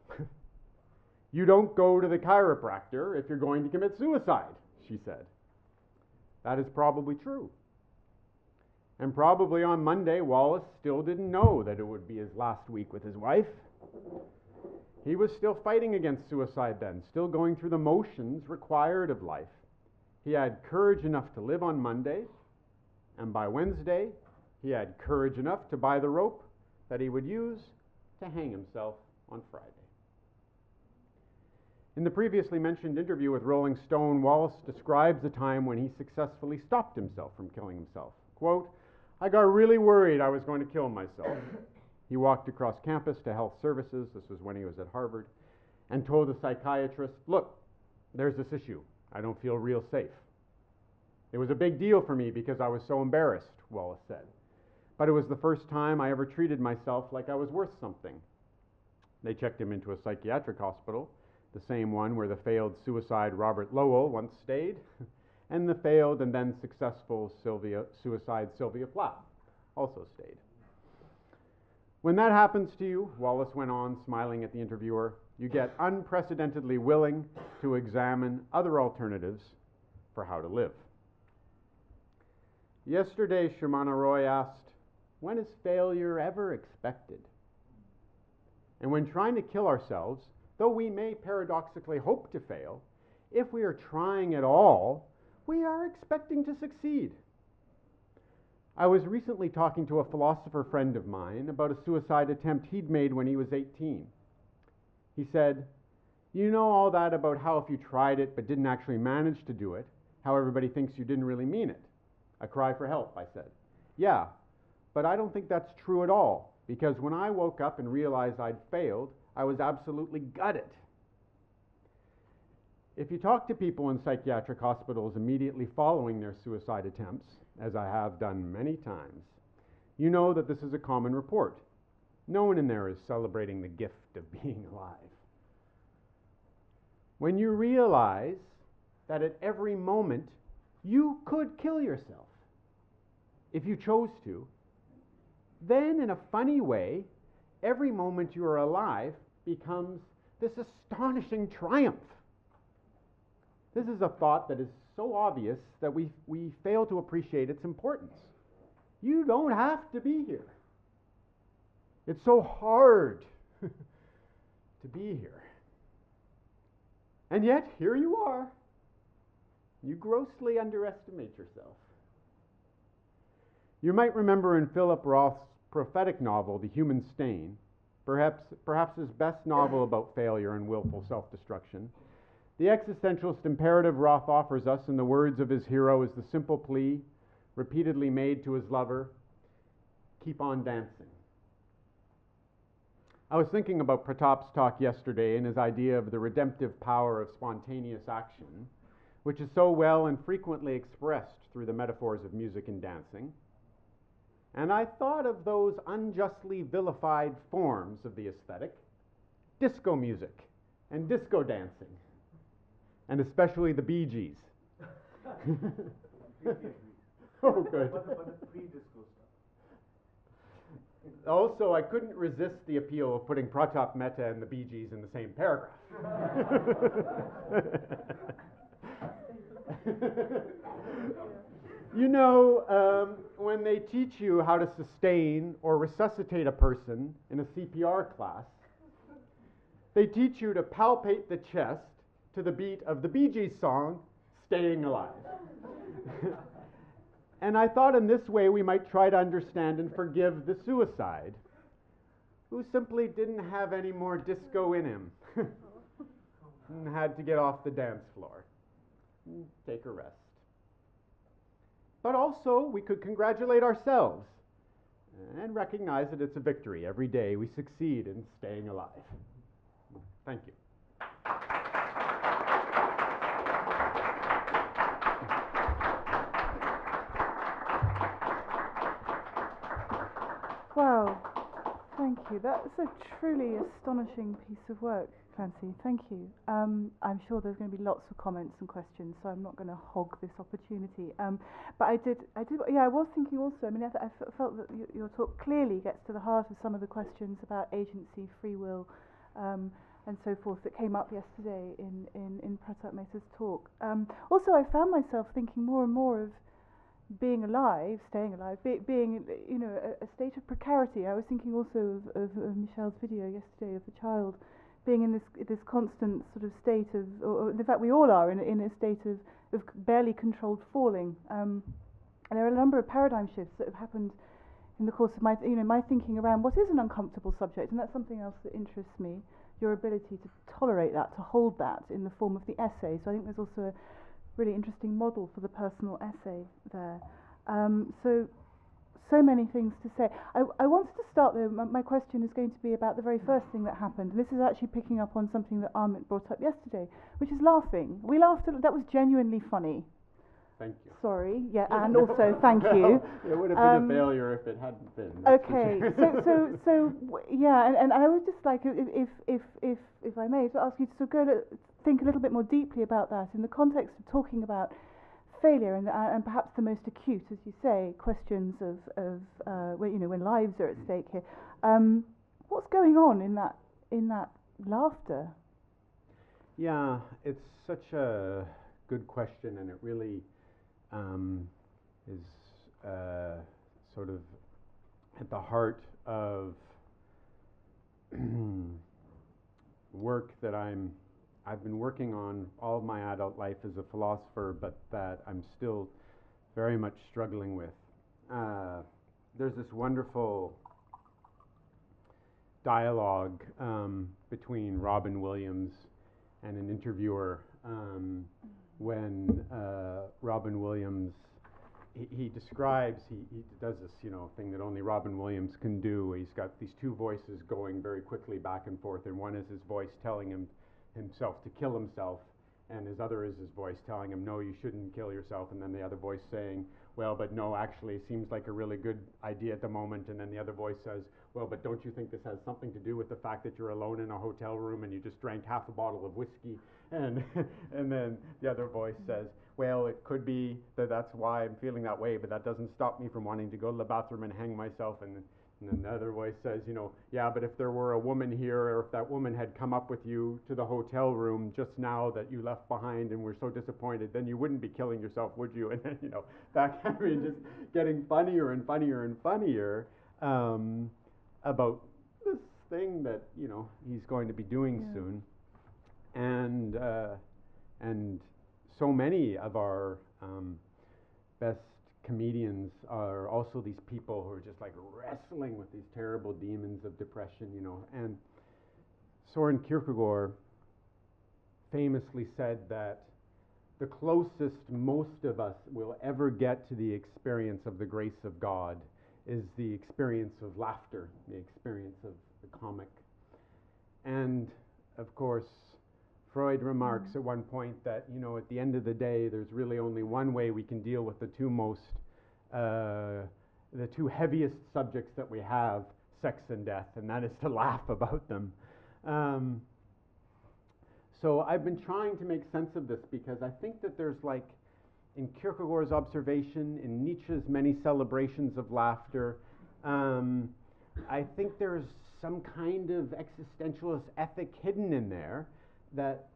You don't go to the chiropractor if you're going to commit suicide, she said. That is probably true. And probably on Monday, Wallace still didn't know that it would be his last week with his wife. He was still fighting against suicide then, still going through the motions required of life. He had courage enough to live on Monday, and by Wednesday, he had courage enough to buy the rope that he would use to hang himself on Friday. In the previously mentioned interview with Rolling Stone, Wallace describes a time when he successfully stopped himself from killing himself. Quote, I got really worried I was going to kill myself. He walked across campus to health services, this was when he was at Harvard, and told a psychiatrist, look, there's this issue. I don't feel real safe. It was a big deal for me because I was so embarrassed, Wallace said. But it was the first time I ever treated myself like I was worth something. They checked him into a psychiatric hospital, the same one where the failed suicide Robert Lowell once stayed, and the failed and then successful suicide Sylvia Plath also stayed. When that happens to you, Wallace went on, smiling at the interviewer, you get unprecedentedly willing to examine other alternatives for how to live. Yesterday, Shamana Roy asked, when is failure ever expected? And when trying to kill ourselves, though we may paradoxically hope to fail, if we are trying at all, we are expecting to succeed. I was recently talking to a philosopher friend of mine about a suicide attempt he'd made when he was 18. He said, you know all that about how if you tried it but didn't actually manage to do it, how everybody thinks you didn't really mean it. A cry for help, I said. Yeah, but I don't think that's true at all, because when I woke up and realized I'd failed, I was absolutely gutted. If you talk to people in psychiatric hospitals immediately following their suicide attempts, as I have done many times, you know that this is a common report. No one in there is celebrating the gift of being alive. When you realize that at every moment you could kill yourself, if you chose to, then in a funny way, every moment you are alive becomes this astonishing triumph. This is a thought that is so obvious that we fail to appreciate its importance. You don't have to be here. It's so hard to be here. And yet, here you are. You grossly underestimate yourself. You might remember in Philip Roth's prophetic novel, The Human Stain, perhaps his best novel about failure and willful self-destruction, the existentialist imperative Roth offers us in the words of his hero is the simple plea, repeatedly made to his lover, keep on dancing. I was thinking about Pratap's talk yesterday and his idea of the redemptive power of spontaneous action, which is so well and frequently expressed through the metaphors of music and dancing. And I thought of those unjustly vilified forms of the aesthetic, disco music and disco dancing, and especially the Bee Gees. Oh, good. But the pre-disco stuff. Also, I couldn't resist the appeal of putting Pratap Mehta and the Bee Gees in the same paragraph. You know, when they teach you how to sustain or resuscitate a person in a CPR class, they teach you to palpate the chest to the beat of the Bee Gees song, Staying Alive. And I thought in this way we might try to understand and forgive the suicide, who simply didn't have any more disco in him and had to get off the dance floor and take a rest. But also, we could congratulate ourselves and recognize that it's a victory. Every day we succeed in staying alive. Thank you. Wow, thank you. That's a truly astonishing piece of work, Clancy. Thank you. I'm sure there's going to be lots of comments and questions, so I'm not going to hog this opportunity. But I was thinking also, I mean, I felt that your talk clearly gets to the heart of some of the questions about agency, free will, and so forth that came up yesterday in Pratap Mehta's talk. Also, I found myself thinking more and more of being alive, staying alive, being, you know, a state of precarity. I was thinking also of Michelle's video yesterday of the child being in this constant sort of state of, or in fact we all are in a state of barely controlled falling. And there are a number of paradigm shifts that have happened in the course of my thinking around what is an uncomfortable subject, and that's something else that interests me. Your ability to tolerate that, to hold that in the form of the essay. So I think there's also a really interesting model for the personal essay there. So many things to say. I wanted to start though, my question is going to be about the very first thing that happened. And this is actually picking up on something that Amit brought up yesterday, which is laughing. We laughed, that was genuinely funny. Thank you. If and also thank you. It would have been a failure if it hadn't been. Okay, and I would just like, if I may, to ask you to sort of think a little bit more deeply about that in the context of talking about failure and perhaps the most acute, as you say, questions of when lives are at stake here. What's going on in that laughter? Yeah, it's such a good question, and it really is sort of at the heart of work that I've been working on all of my adult life as a philosopher, but that I'm still very much struggling with. There's this wonderful dialogue between Robin Williams and an interviewer when Robin Williams, he describes, he does this, thing that only Robin Williams can do. He's got these two voices going very quickly back and forth, and one is his voice telling himself to kill himself, and his other is his voice telling him, no, you shouldn't kill yourself, and then the other voice saying, well, but no, actually, it seems like a really good idea at the moment, and then the other voice says, well, but don't you think this has something to do with the fact that you're alone in a hotel room and you just drank half a bottle of whiskey? And then the other voice says, well, it could be that that's why I'm feeling that way, but that doesn't stop me from wanting to go to the bathroom and hang myself. And And another voice says, yeah, but if there were a woman here, or if that woman had come up with you to the hotel room just now that you left behind and were so disappointed, then you wouldn't be killing yourself, would you? And then, that kind of just getting funnier and funnier and funnier about this thing that, he's going to be doing soon. And so many of our best comedians are also these people who are just like wrestling with these terrible demons of depression, And Søren Kierkegaard famously said that the closest most of us will ever get to the experience of the grace of God is the experience of laughter, the experience of the comic. And of course, Freud remarks at one point that, at the end of the day, there's really only one way we can deal with the two heaviest subjects that we have, sex and death, and that is to laugh about them. So I've been trying to make sense of this because I think that there's in Kierkegaard's observation, in Nietzsche's many celebrations of laughter, I think there's some kind of existentialist ethic hidden in there that,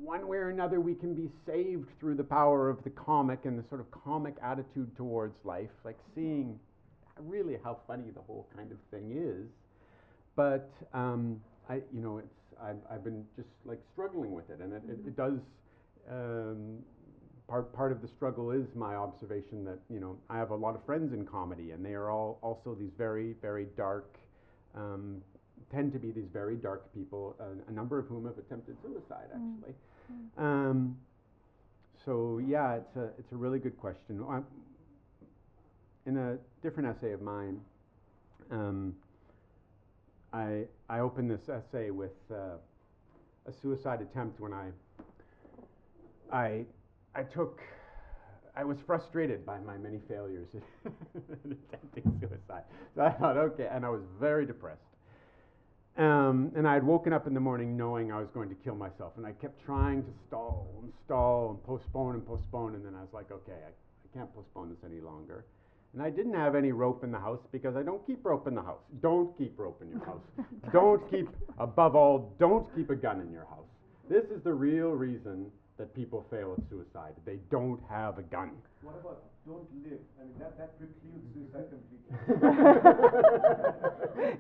one way or another we can be saved through the power of the comic and the sort of comic attitude towards life, like seeing really how funny the whole kind of thing is. But I've been just struggling with it, and it does. Part of the struggle is my observation that I have a lot of friends in comedy, and they are all also these very, very dark. Tend to be these very dark people, a number of whom have attempted suicide, actually. So yeah, it's a really good question. In a different essay of mine, I open this essay with a suicide attempt when I was frustrated by my many failures in attempting suicide. So I thought, okay, and I was very depressed. And I had woken up in the morning knowing I was going to kill myself, and I kept trying to stall and postpone, and then I was like, okay, I can't postpone this any longer. And I didn't have any rope in the house because I don't keep rope in the house. Don't keep rope in your house. Above all, don't keep a gun in your house. This is the real reason that people fail at suicide. They don't have a gun. What about don't live? I mean, that precludes suicide completely.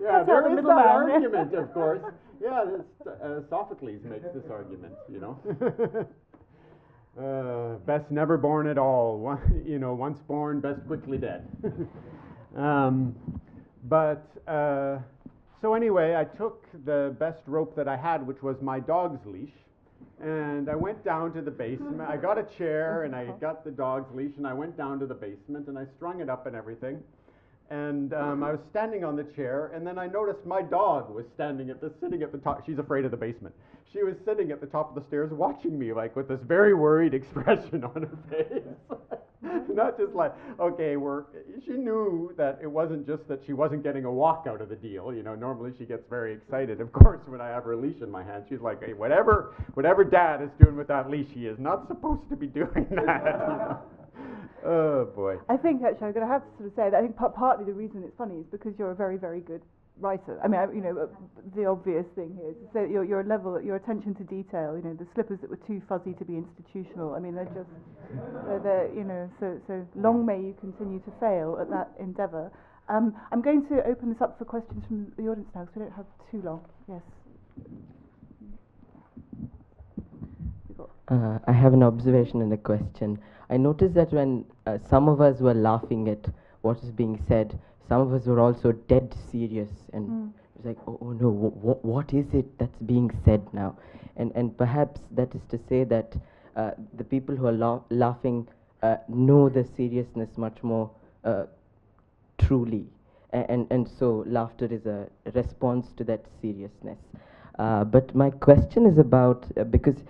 Yeah, there is that argument, of course. Yeah, Sophocles makes this argument, best never born at all. Once born, best quickly dead. So anyway, I took the best rope that I had, which was my dog's leash, and I went down to the basement. I got a chair, and I got the dog's leash, and I went down to the basement, and I strung it up and everything. And I was standing on the chair, and then I noticed my dog was sitting at the top. She's afraid of the basement. She was sitting at the top of the stairs watching me, with this very worried expression on her face. Not just okay, she knew that it wasn't just that she wasn't getting a walk out of the deal. Normally she gets very excited, of course, when I have her leash in my hand. She's like, hey, whatever Dad is doing with that leash, he is not supposed to be doing that. Oh, boy. I think, actually, I'm going to have to sort of say that I think partly the reason it's funny is because you're a very, very good writer. I mean, the obvious thing here is to say that your attention to detail, the slippers that were too fuzzy to be institutional, I mean, so long may you continue to fail at that endeavour. I'm going to open this up for questions from the audience now, because we don't have too long. Yes. I have an observation and a question. I noticed that when some of us were laughing at what is being said, some of us were also dead serious, and it was like, oh no, what is it that's being said now? And perhaps that is to say that the people who are laughing know the seriousness much more truly, and so laughter is a response to that seriousness. But my question is about, because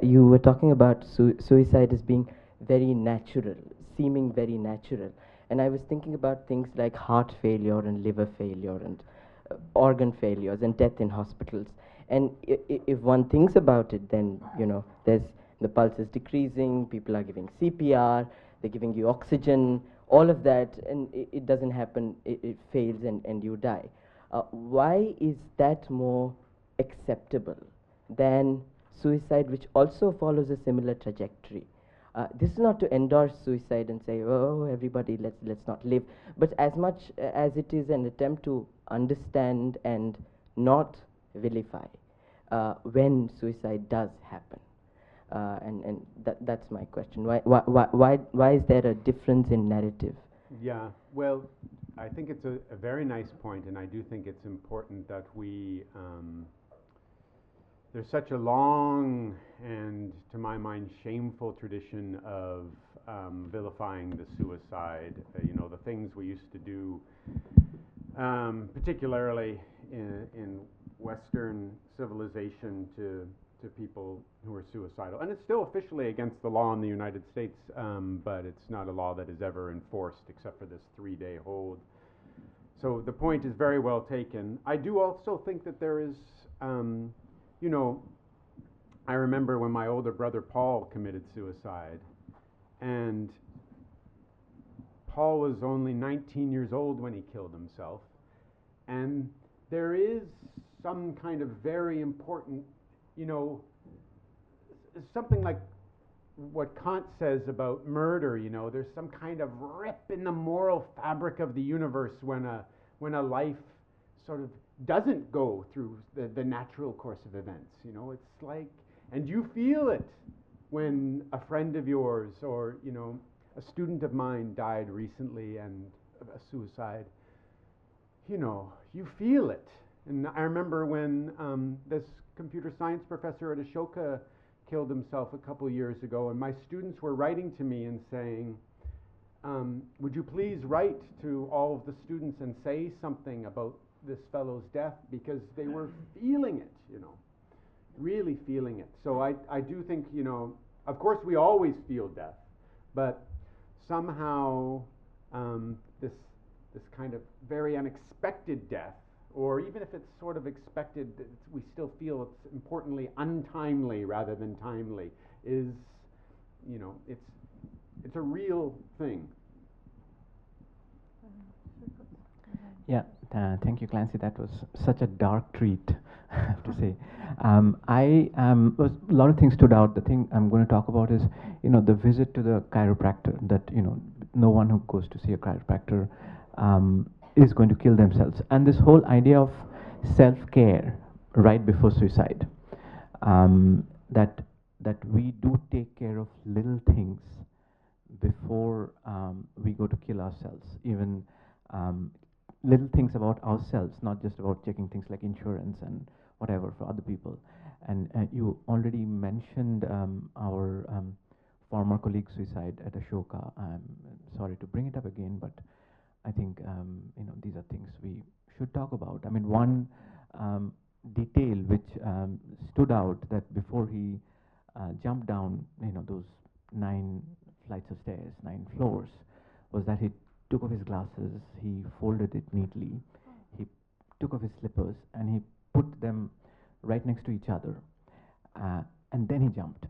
you were talking about suicide as being very natural, seeming very natural. And I was thinking about things like heart failure and liver failure and organ failures and death in hospitals. And if one thinks about it, then, there's the pulse is decreasing, people are giving CPR, they're giving you oxygen, all of that, and it doesn't happen, it fails, and you die. Why is that more acceptable than suicide, which also follows a similar trajectory? This is not to endorse suicide and say, oh, everybody, let's not live, but as much as it is an attempt to understand and not vilify when suicide does happen. And that's my question. Why is there a difference in narrative? Yeah, well, I think it's a very nice point, and I do think it's important that we, there's such a long and, to my mind, shameful tradition of vilifying the suicide. You know, the things we used to do, particularly in Western civilization to people who are suicidal. And it's still officially against the law in the United States, but it's not a law that is ever enforced except for this 3-day hold. So the point is very well taken. I do also think that there is, you know, I remember when my older brother Paul committed suicide, and Paul was only 19 years old when he killed himself, and there is some kind of very important, you know, something like what Kant says about murder, you know, there's some kind of rip in the moral fabric of the universe when a life sort of doesn't go through the natural course of events, you know. It's like, and you feel it when a friend of yours, or, you know, a student of mine died recently and a suicide, you know, you feel it. And I remember when this computer science professor at Ashoka killed himself a couple years ago, and my students were writing to me and saying, would you please write to all of the students and say something about this fellow's death, because they were feeling it, you know, really feeling it. So I do think, you know, of course we always feel death, but somehow this kind of very unexpected death, or even if it's sort of expected, we still feel it's importantly untimely rather than timely, is, you know, it's a real thing. Yeah, thank you, Clancy. That was such a dark treat, I have to say. Was a lot of things stood out. The thing I'm going to talk about is, you know, the visit to the chiropractor. That, you know, no one who goes to see a chiropractor is going to kill themselves. And this whole idea of self-care right before suicide, that we do take care of little things before we go to kill ourselves. Even little things about ourselves, not just about checking things like insurance and whatever for other people. And you already mentioned our former colleague's suicide at Ashoka. I'm sorry to bring it up again, but I think you know, these are things we should talk about. I mean, one detail which stood out, that before he jumped down, you know, those 9 flights of stairs, 9 floors, was that he took off his glasses, he folded it neatly, he took off his slippers, and he put them right next to each other, and then he jumped.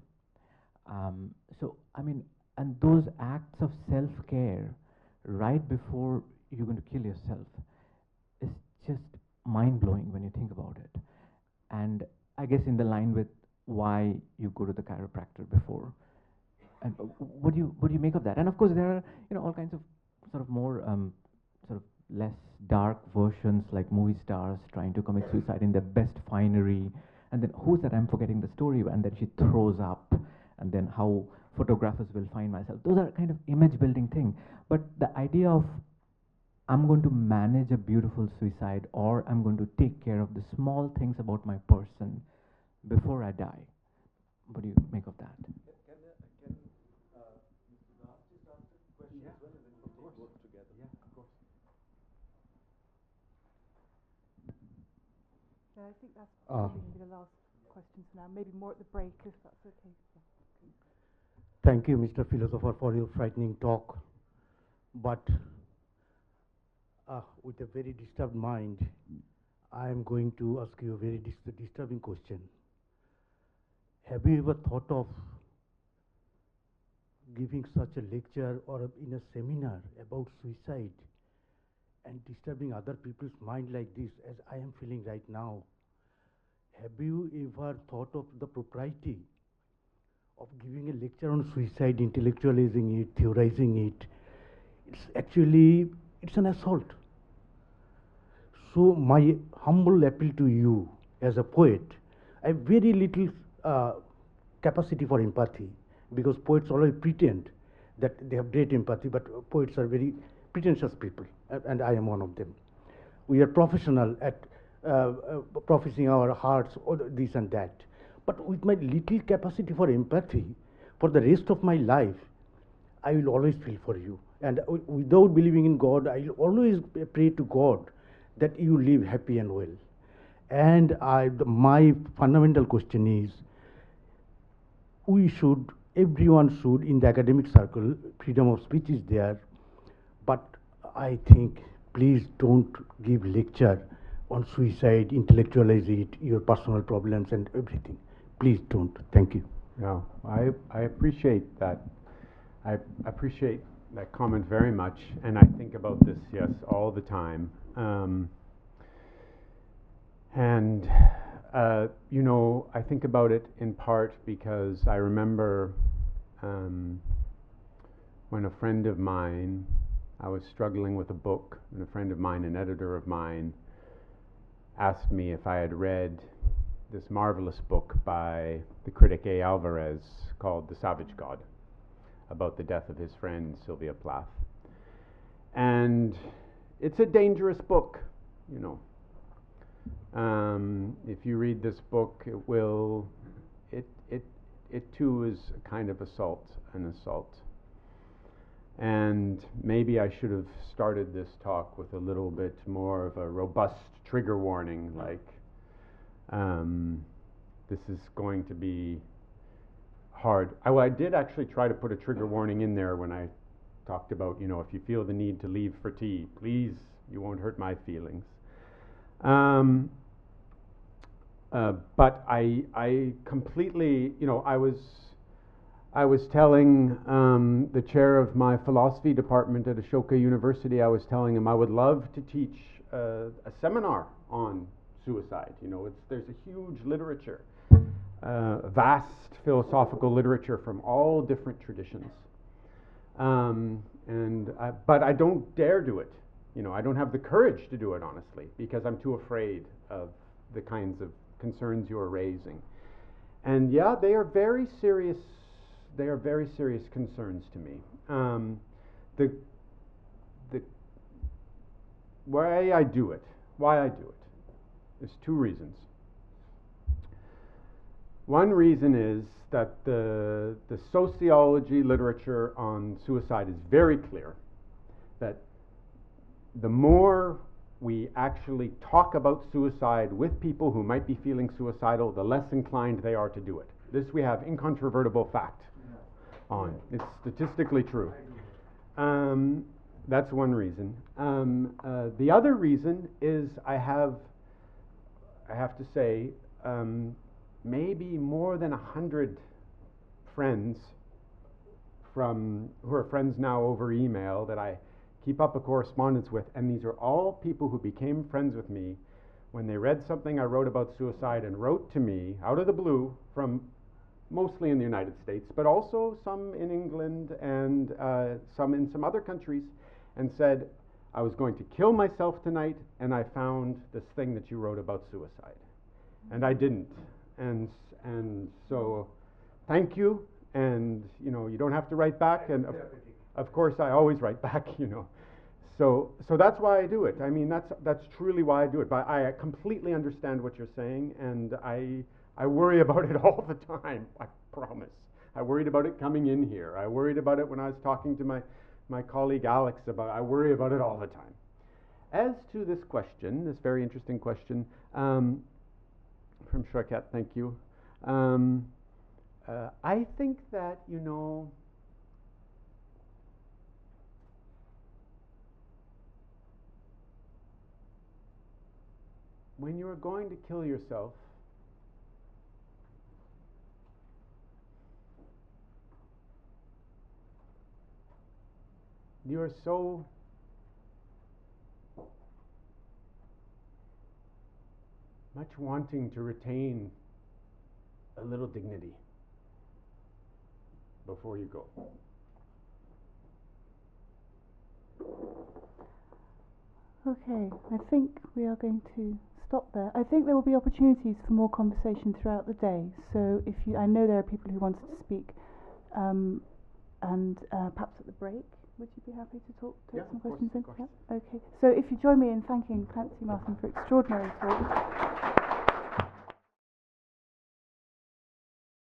So, I mean, and those acts of self-care right before you're going to kill yourself is just mind-blowing when you think about it. And I guess in the line with why you go to the chiropractor before. And what do you make of that? And of course, there are, you know, all kinds of sort of more sort of less dark versions, like movie stars trying to commit suicide in their best finery, and then who's that? I'm forgetting the story, and then she throws up, and then how photographers will find myself. Those are kind of image building thing. But the idea of I'm going to manage a beautiful suicide, or I'm going to take care of the small things about my person before I die. What do you make of that? Yeah, I think that's probably going to be the last question for now. Maybe more at the break, if that's okay. Yeah. Thank you, Mr. Philosopher, for your frightening talk. But with a very disturbed mind, I am going to ask you a very disturbing question. Have you ever thought of giving such a lecture or in a seminar about suicide and disturbing other people's mind like this, as I am feeling right now. Have you ever thought of the propriety of giving a lecture on suicide, intellectualizing it, theorizing it? It's an assault. So my humble appeal to you as a poet, I have very little capacity for empathy, because poets always pretend that they have great empathy, but poets are very pretentious people, and I am one of them. We are professional at professing our hearts, or this and that. But with my little capacity for empathy, for the rest of my life, I will always feel for you. And without believing in God, I will always pray to God that you live happy and well. And my fundamental question is, everyone should, in the academic circle, freedom of speech is there, but I think, please don't give lecture on suicide, intellectualize it, your personal problems and everything. Please don't. Thank you. No, I appreciate that. I appreciate that comment very much, and I think about this, yes, all the time. You know, I think about it in part because I remember when a friend of mine, I was struggling with a book, and a friend of mine, an editor of mine, asked me if I had read this marvelous book by the critic A. Alvarez called The Savage God, about the death of his friend Sylvia Plath. And it's a dangerous book, you know. If you read this book, it too is a kind of an assault. And maybe I should have started this talk with a little bit more of a robust trigger warning, like this is going to be hard. I did actually try to put a trigger warning in there when I talked about, you know, if you feel the need to leave for tea, please, you won't hurt my feelings. But I completely, you know, I was telling the chair of my philosophy department at Ashoka University, I was telling him I would love to teach a seminar on suicide. You know, there's a huge literature, vast philosophical literature from all different traditions. But I don't dare do it. You know, I don't have the courage to do it, honestly, because I'm too afraid of the kinds of concerns you're raising. And yeah, they are very serious. They are very serious concerns to me. The why I do it, there's two reasons. One reason is that the sociology literature on suicide is very clear, that the more we actually talk about suicide with people who might be feeling suicidal, the less inclined they are to do it. This we have incontrovertible fact on. It's statistically true. That's one reason. The other reason is I have to say, maybe more than 100 friends who are friends now over email that I keep up a correspondence with, and these are all people who became friends with me when they read something I wrote about suicide and wrote to me out of the blue, from mostly in the United States, but also some in England and some in some other countries, and said, I was going to kill myself tonight, and I found this thing that you wrote about suicide. And I didn't. And so thank you, and you know, you don't have to write back, and of course I always write back, you know. So that's why I do it. I mean, that's truly why I do it. But I completely understand what you're saying, and I worry about it all the time, I promise. I worried about it coming in here. I worried about it when I was talking to my colleague Alex about it. I worry about it all the time. As to this question, this very interesting question, from Shrakat, thank you. I think that, you know, when you are going to kill yourself, you're so much wanting to retain a little dignity before you go. Okay, I think we are going to stop there. I think there will be opportunities for more conversation throughout the day. So if you, I know there are people who wanted to speak, and perhaps at the break, would you be happy to take some questions in? Yeah. Okay. So if you join me in thanking Clancy Martin for extraordinary talk.